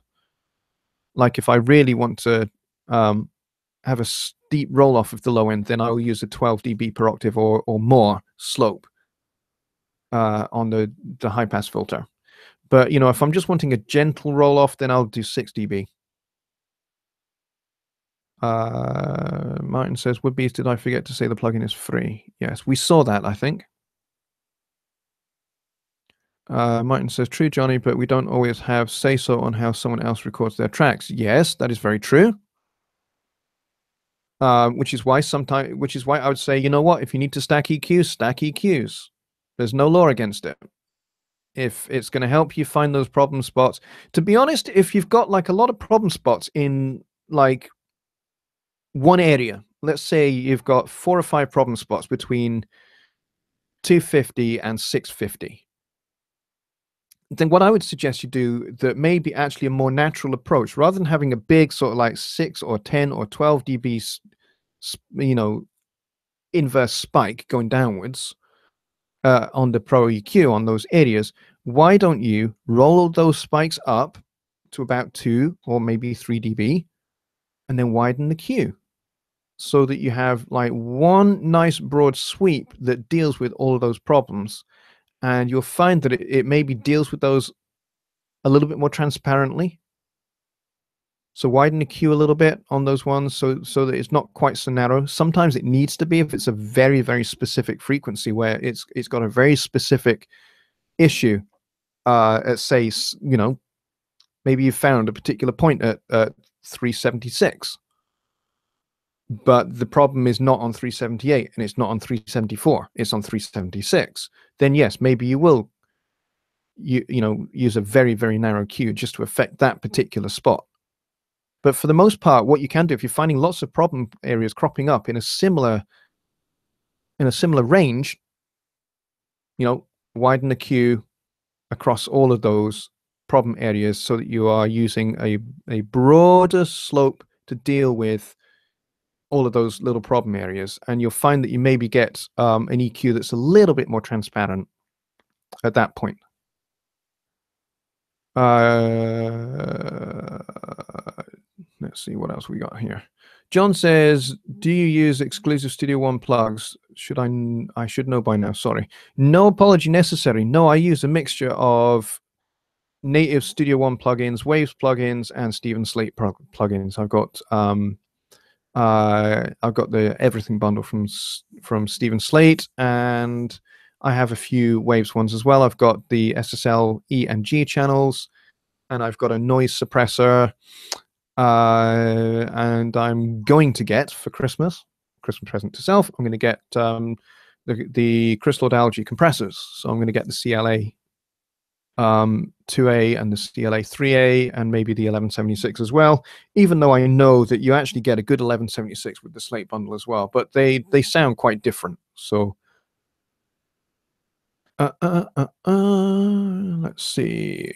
Like if I really want to have a steep roll off of the low end, then I will use a 12 dB per octave or more slope on the high pass filter. But if I'm just wanting a gentle roll off, then I'll do 6 dB. Martin says, Woodbeast, did I forget to say the plugin is free? Yes, we saw that, I think. Martin says, true, Johnny, but we don't always have say-so on how someone else records their tracks. Yes, that is very true. Which is why I would say, you know what, if you need to stack EQs, stack EQs. There's no law against it. If it's going to help you find those problem spots. To be honest, if you've got like a lot of problem spots in like one area, let's say you've got 4 or 5 problem spots between 250 and 650, then what I would suggest you do that may be actually a more natural approach, rather than having a big sort of like 6 or 10 or 12 dB, inverse spike going downwards on the Pro EQ on those areas. Why don't you roll those spikes up to about 2 or maybe 3 dB and then widen the Q so that you have like one nice broad sweep that deals with all of those problems. And you'll find that it maybe deals with those a little bit more transparently. So widen the Q a little bit on those ones so that it's not quite so narrow. Sometimes it needs to be if it's a very, very specific frequency where it's got a very specific issue. At say, maybe you found a particular point at 376. But the problem is not on 378 and it's not on 374, it's on 376, then yes, maybe you will use a very, very narrow Q just to affect that particular spot. But for the most part, what you can do, if you're finding lots of problem areas cropping up in a similar range, widen the Q across all of those problem areas so that you are using a broader slope to deal with all of those little problem areas, and you'll find that you maybe get an EQ that's a little bit more transparent at that point. Let's see what else we got here. John says, do you use exclusive Studio One plugs? I should know by now, sorry. No apology necessary. No, I use a mixture of native Studio One plugins, Waves plugins, and Stephen Slate plugins. I've got the everything bundle from Stephen Slate, and I have a few Waves ones as well. I've got the SSL E and G channels, and I've got a noise suppressor, and I'm going to get for Christmas present to self, I'm going to get the crystallized algae compressors. So I'm going to get the CLA 2A and the CLA 3A and maybe the 1176 as well, even though I know that you actually get a good 1176 with the Slate bundle as well, but they sound quite different. So let's see.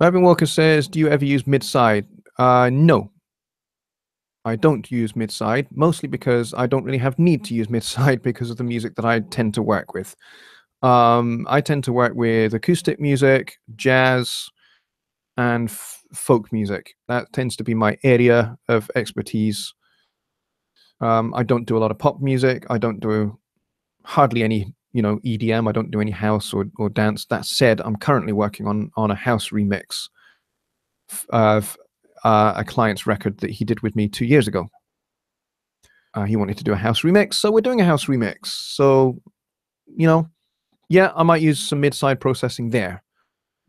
Irving Walker says, do you ever use mid-side? No, I don't use mid-side, mostly because I don't really have need to use mid-side because of the music that I tend to work with. I tend to work with acoustic music, jazz, and folk music. That tends to be my area of expertise. I don't do a lot of pop music. I don't do hardly any, EDM. I don't do any house or dance. That said, I'm currently working on a house remix of a client's record that he did with me 2 years ago. He wanted to do a house remix, so we're doing a house remix. So, yeah, I might use some mid-side processing there,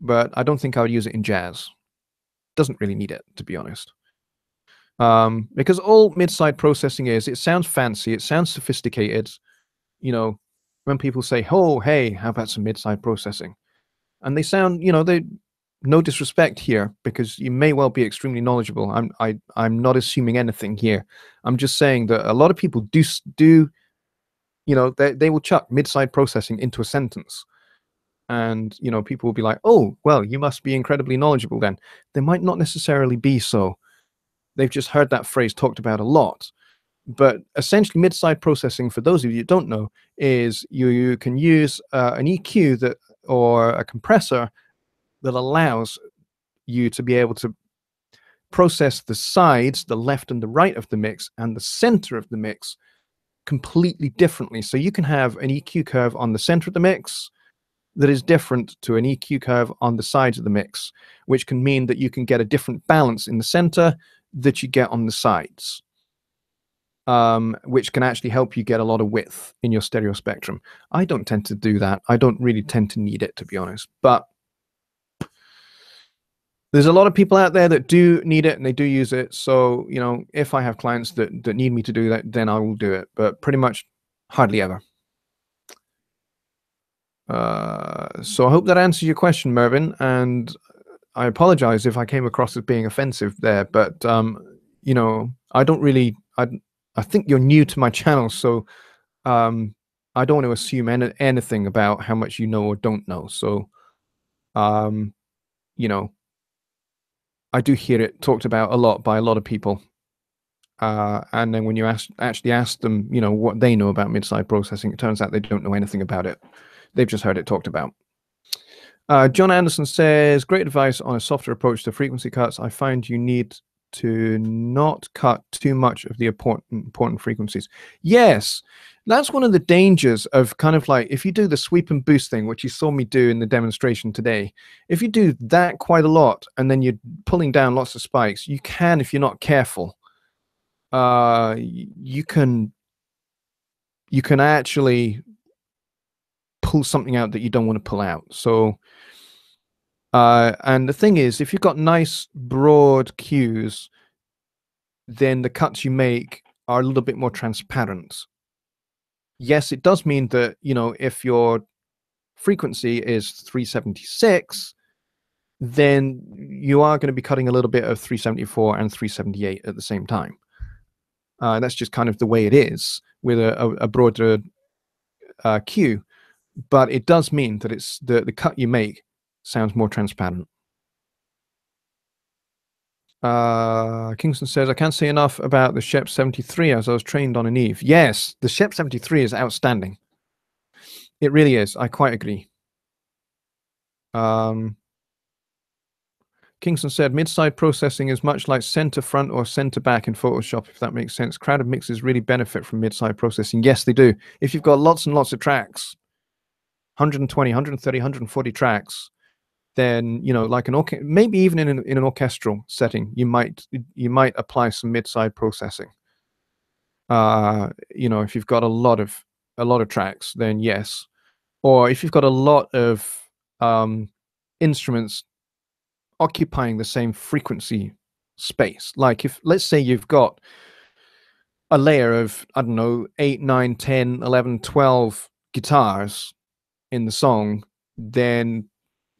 but I don't think I would use it in jazz. Doesn't really need it, to be honest. Because all mid-side processing is, it sounds fancy, it sounds sophisticated. When people say, oh, hey, how about some mid-side processing? and they sound, they, no disrespect here, because you may well be extremely knowledgeable. I'm not assuming anything here. I'm just saying that a lot of people do they will chuck mid-side processing into a sentence, and people will be like, oh well, you must be incredibly knowledgeable then. They might not necessarily be so. They've just heard that phrase talked about a lot. But essentially, mid-side processing, for those of you who don't know, is you can use an EQ or a compressor that allows you to be able to process the sides, the left and the right of the mix, and the center of the mix completely differently. So you can have an EQ curve on the center of the mix that is different to an EQ curve on the sides of the mix, which can mean that you can get a different balance in the center that you get on the sides, which can actually help you get a lot of width in your stereo spectrum. I don't tend to do that. I don't really tend to need it, to be honest. But there's a lot of people out there that do need it and they do use it. So, if I have clients that need me to do that, then I will do it. But pretty much hardly ever. So I hope that answers your question, Mervyn. And I apologize if I came across as being offensive there. But, I don't really... I think you're new to my channel, so I don't want to assume anything about how much you know or don't know. So, I do hear it talked about a lot by a lot of people. And then when you actually ask them, what they know about mid-side processing, it turns out they don't know anything about it. They've just heard it talked about. John Anderson says, great advice on a softer approach to frequency cuts. I find you need to not cut too much of the important frequencies. Yes, that's one of the dangers of kind of like, if you do the sweep and boost thing, which you saw me do in the demonstration today, if you do that quite a lot and then you're pulling down lots of spikes, you can, if you're not careful, you can actually pull something out that you don't want to pull out. So and the thing is, if you've got nice broad cues, then the cuts you make are a little bit more transparent. Yes, it does mean that, if your frequency is 376, then you are going to be cutting a little bit of 374 and 378 at the same time. That's just kind of the way it is with a broader cue. But it does mean that it's the cut you make sounds more transparent. Kingston says, I can't say enough about the Shep 73 as I was trained on an Eve. Yes, the Shep 73 is outstanding. It really is. I quite agree. Kingston said, mid-side processing is much like center front or center back in Photoshop, if that makes sense. Crowded mixes really benefit from mid-side processing. Yes, they do. If you've got lots and lots of tracks, 120, 130, 140 tracks, then, like maybe even in an orchestral setting, you might apply some mid-side processing. If you've got a lot of tracks, then yes. Or if you've got a lot of instruments occupying the same frequency space, like if, let's say, you've got a layer of, I don't know, 8, 9, 10, 11, 12 guitars in the song, then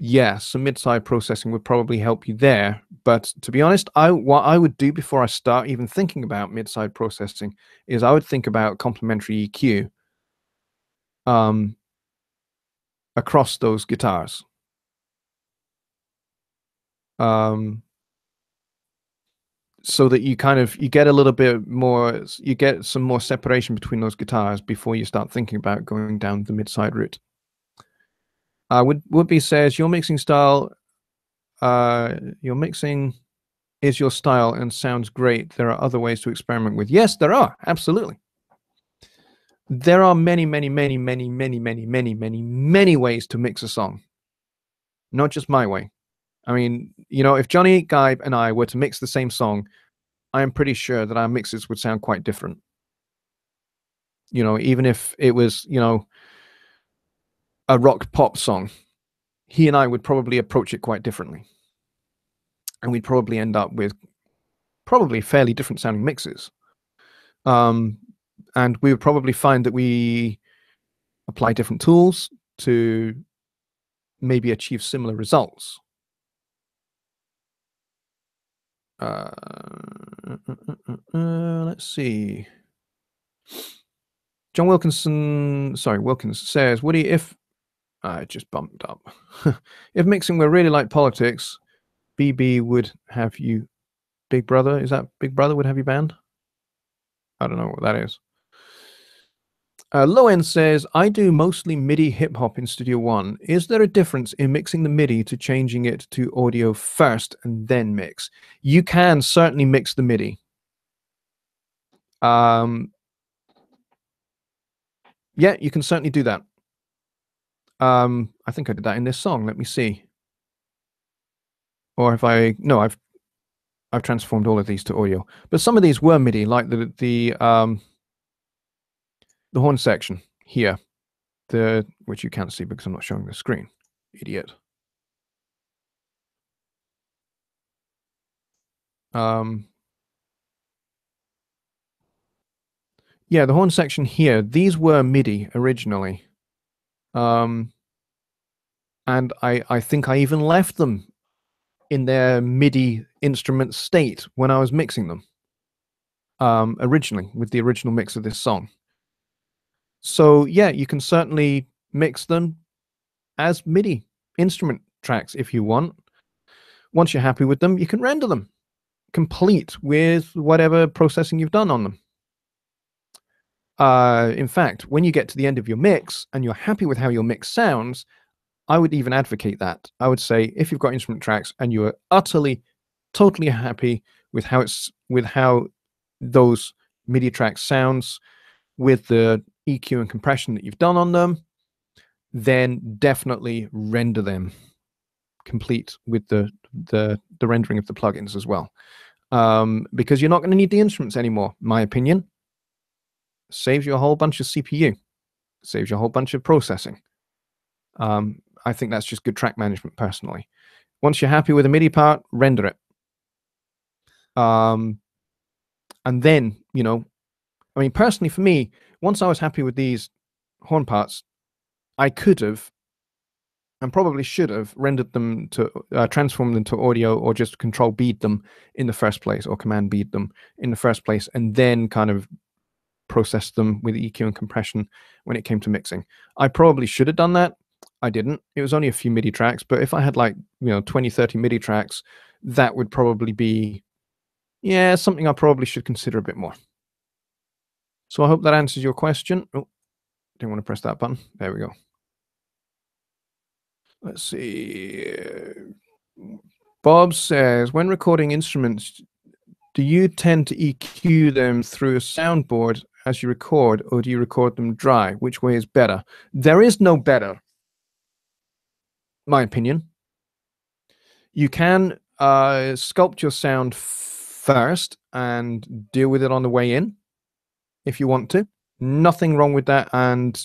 yes, some mid-side processing would probably help you there. But to be honest, what I would do before I start even thinking about mid-side processing is I would think about complementary EQ across those guitars. So that you get a little bit more, you get some more separation between those guitars before you start thinking about going down the mid-side route. Woodby says, your mixing style, your mixing is your style and sounds great. There are other ways to experiment with. Yes, there are. Absolutely. There are many, many, many, many, many, many, many, many, many ways to mix a song. Not just my way. I mean, if Johnny, Guy, and I were to mix the same song, I am pretty sure that our mixes would sound quite different. Even if it was, a rock pop song, he and I would probably approach it quite differently. And we'd probably end up with fairly different sounding mixes. And we would probably find that we apply different tools to maybe achieve similar results. Let's see. John Wilkins says, Woody, if I just bumped up, if mixing were really like politics, BB would have you, Big Brother. Is that Big Brother would have you banned? I don't know what that is. Low End says, I do mostly MIDI hip hop in Studio One. Is there a difference in mixing the MIDI to changing it to audio first and then mix? You can certainly mix the MIDI. Yeah, you can certainly do that. I think I did that in this song. Let me see. Or if I've transformed all of these to audio. But some of these were MIDI, like the horn section here, which you can't see because I'm not showing the screen. Idiot. Yeah, the horn section here, these were MIDI originally. And I think I even left them in their MIDI instrument state when I was mixing them. Originally, with the original mix of this song. So yeah, you can certainly mix them as MIDI instrument tracks if you want. Once you're happy with them, you can render them complete with whatever processing you've done on them. In fact, when you get to the end of your mix and you're happy with how your mix sounds, I would even advocate that. I would say if you've got instrument tracks and you are utterly, totally happy with how those MIDI tracks sounds with the EQ and compression that you've done on them, then definitely render them complete with the rendering of the plugins as well. Because you're not going to need the instruments anymore, my opinion. Saves you a whole bunch of CPU, saves you a whole bunch of processing. I think that's just good track management personally. Once you're happy with the MIDI part, render it. And then, I mean, personally for me, once I was happy with these horn parts, I could have and probably should have rendered them to transform them to audio, or just control bead them in the first place, or command bead them in the first place, and then kind of process them with EQ and compression when it came to mixing. I probably should have done that. I didn't. It was only a few MIDI tracks, but if I had 20, 30 MIDI tracks, that would probably be, something I probably should consider a bit more. So I hope that answers your question. Oh, didn't want to press that button. There we go. Let's see. Bob says, when recording instruments, do you tend to EQ them through a soundboard as you record, or do you record them dry? Which way is better? There is no better, my opinion. You can sculpt your sound first and deal with it on the way in if you want to. Nothing wrong with that. And,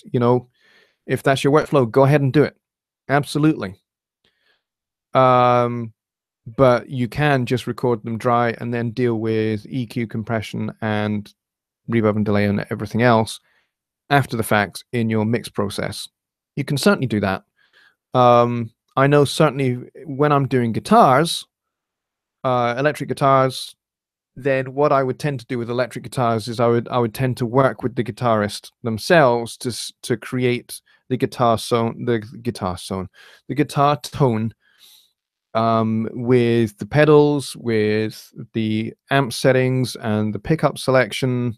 if that's your workflow, go ahead and do it. Absolutely. But you can just record them dry and then deal with EQ, compression, and reverb and delay and everything else after the fact in your mix process. You can certainly do that. I know certainly when I'm doing guitars, electric guitars, then what I would tend to do with electric guitars is I would tend to work with the guitarist themselves to create the guitar tone, with the pedals, with the amp settings and the pickup selection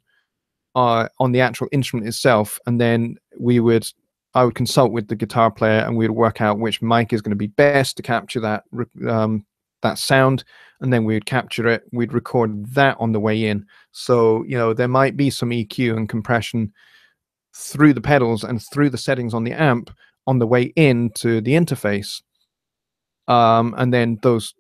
on the actual instrument itself, and then I would consult with the guitar player, and we'd work out which mic is going to be best to capture that sound, and then we'd capture it. We'd record that on the way in. So there might be some EQ and compression through the pedals and through the settings on the amp on the way into the interface, and then those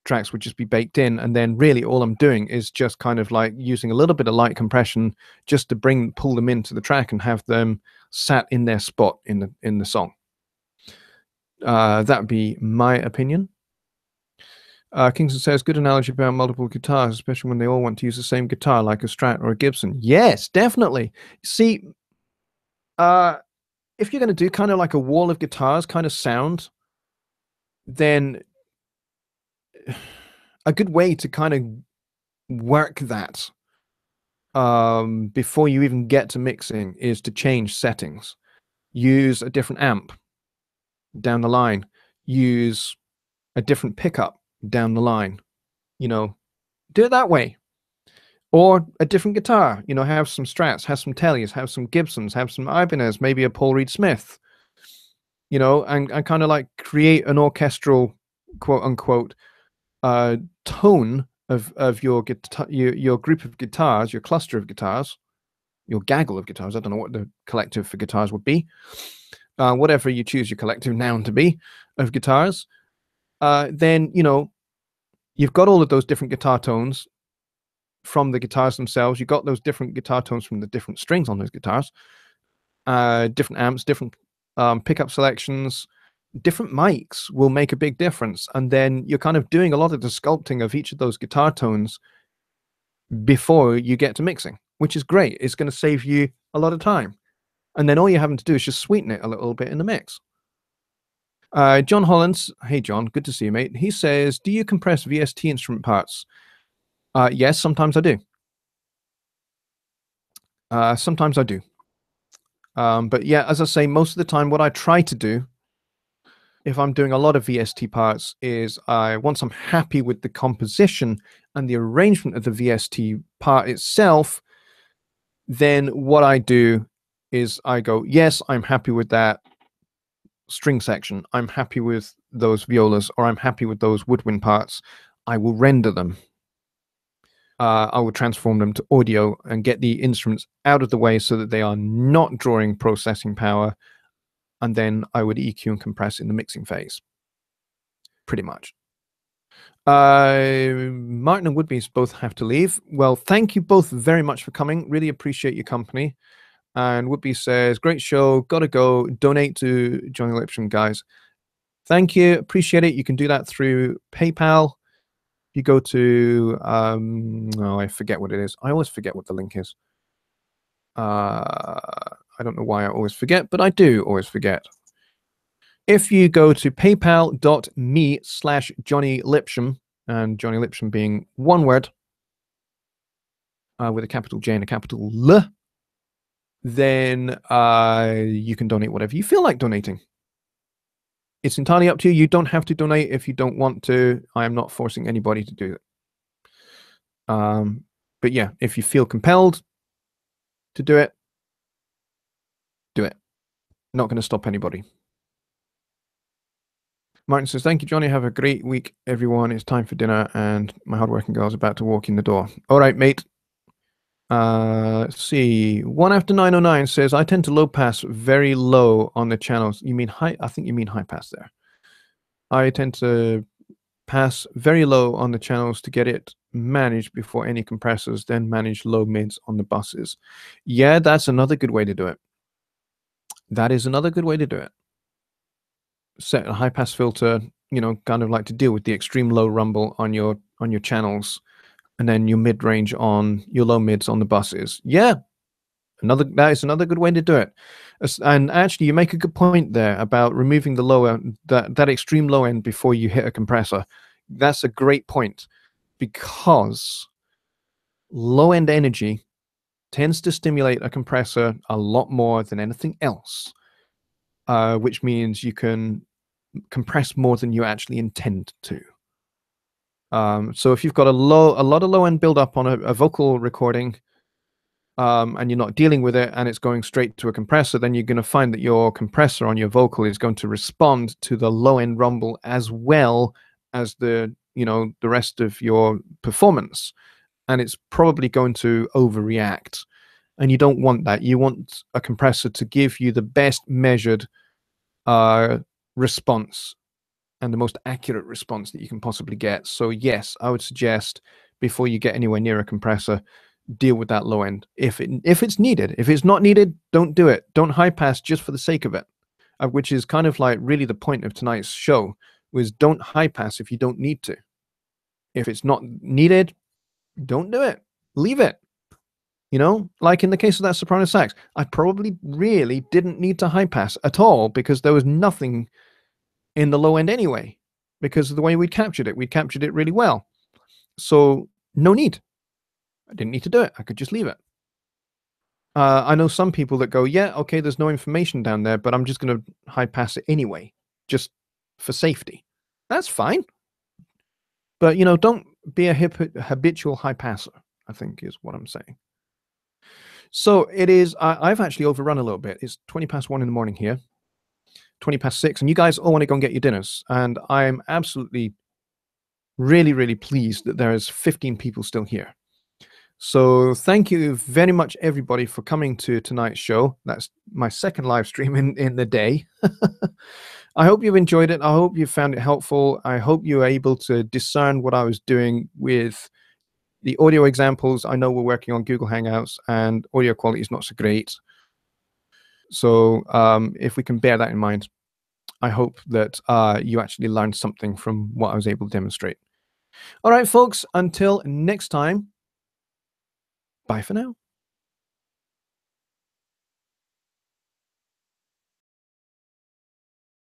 tracks would just be baked in, and then really all I'm doing is just kind of like using a little bit of light compression just to pull them into the track and have them sat in their spot in the song. That would be my opinion. Kingston says, good analogy about multiple guitars, especially when they all want to use the same guitar, like a Strat or a Gibson. Yes, definitely. See, if you're going to do kind of like a wall of guitars kind of sound, then a good way to kind of work that before you even get to mixing is to change settings. Use a different amp down the line. Use a different pickup down the line. You know, do it that way. Or a different guitar. You know, have some Strats, have some Tellys, have some Gibsons, have some Ibanez, maybe a Paul Reed Smith. You know, and kind of like create an orchestral, quote unquote, tone of your guitar, your group of guitars, your cluster of guitars, your gaggle of guitars. I don't know what the collective for guitars would be. Whatever you choose your collective noun to be of guitars, then, you know, you've got all of those different guitar tones from the guitars themselves. You've got those different guitar tones from the different strings on those guitars, different amps, different pickup selections, different mics will make a big difference. And then you're kind of doing a lot of the sculpting of each of those guitar tones before you get to mixing, which is great. It's going to save you a lot of time. And then all you're having to do is just sweeten it a little bit in the mix. John Hollins, hey John, good to see you, mate. He says, do you compress VST instrument parts? Yes, sometimes I do. Sometimes I do. But yeah, as I say, most of the time, what I try to do, if I'm doing a lot of VST parts, is once I'm happy with the composition and the arrangement of the VST part itself, then what I do is I go, yes, I'm happy with that string section. I'm happy with those violas, or I'm happy with those woodwind parts. I will render them. I will transform them to audio and get the instruments out of the way so that they are not drawing processing power. And then I would EQ and compress in the mixing phase. Pretty much. Martin and Woodbees both have to leave. Well, thank you both very much for coming. Really appreciate your company. And Woodbee says, great show, gotta go, donate to Jonny Lipsham, guys. Thank you, appreciate it. You can do that through PayPal. You go to, oh, I forget what it is. I always forget what the link is. I don't know why I always forget, but I do always forget. If you go to paypal.me/Jonny Lipsham, and Jonny Lipsham being one word, with a capital J and a capital L, then you can donate whatever you feel like donating. It's entirely up to you. You don't have to donate if you don't want to. I am not forcing anybody to do it. But yeah, if you feel compelled to do it, do it. Not going to stop anybody. Martin says, thank you, Jonny. Have a great week, everyone. It's time for dinner, and my hardworking girl's about to walk in the door. All right, mate. Let's see. 1 after 909 says, I tend to low pass very low on the channels. You mean high? I think you mean high pass there. I tend to pass very low on the channels to get it managed before any compressors, then manage low mids on the buses. Yeah, that's another good way to do it. That is another good way to do it. Set a high pass filter, you know, kind of like to deal with the extreme low rumble on your channels, and then your mid range on your low mids on the buses. Yeah, that is another good way to do it. And actually, you make a good point there about removing the lower, that extreme low end before you hit a compressor. That's a great point, because low end energy tends to stimulate a compressor a lot more than anything else, which means you can compress more than you actually intend to. So if you've got a lot of low end buildup on a vocal recording, and you're not dealing with it, and it's going straight to a compressor, then you're going to find that your compressor on your vocal is going to respond to the low end rumble as well as the rest of your performance, and it's probably going to overreact, and you don't want that. You want a compressor to give you the best measured response and the most accurate response that you can possibly get. So yes, I would suggest, before you get anywhere near a compressor, deal with that low end if it's needed. If it's not needed, don't do it. Don't high pass just for the sake of it, which is kind of like really the point of tonight's show, was don't high pass if you don't need to. If it's not needed, don't do it. Leave it. You know, like in the case of that soprano sax, I probably really didn't need to high pass at all because there was nothing in the low end anyway, because of the way we'd captured it really well. So no need. I didn't need to do it. I could just leave it. I know some people that go, yeah, okay, there's no information down there, but I'm just going to high pass it anyway, just for safety. That's fine. But, you know, don't be a habitual high passer, I think is what I'm saying. So it is, I've actually overrun a little bit. It's 20 past 1 in the morning here, 20 past 6, and you guys all want to go and get your dinners. And I'm absolutely, really, really pleased that there is 15 people still here. So thank you very much, everybody, for coming to tonight's show. That's my second live stream in the day. I hope you've enjoyed it. I hope you found it helpful. I hope you were able to discern what I was doing with the audio examples. I know we're working on Google Hangouts and audio quality is not so great. So if we can bear that in mind, I hope that you actually learned something from what I was able to demonstrate. All right, folks, until next time, bye for now.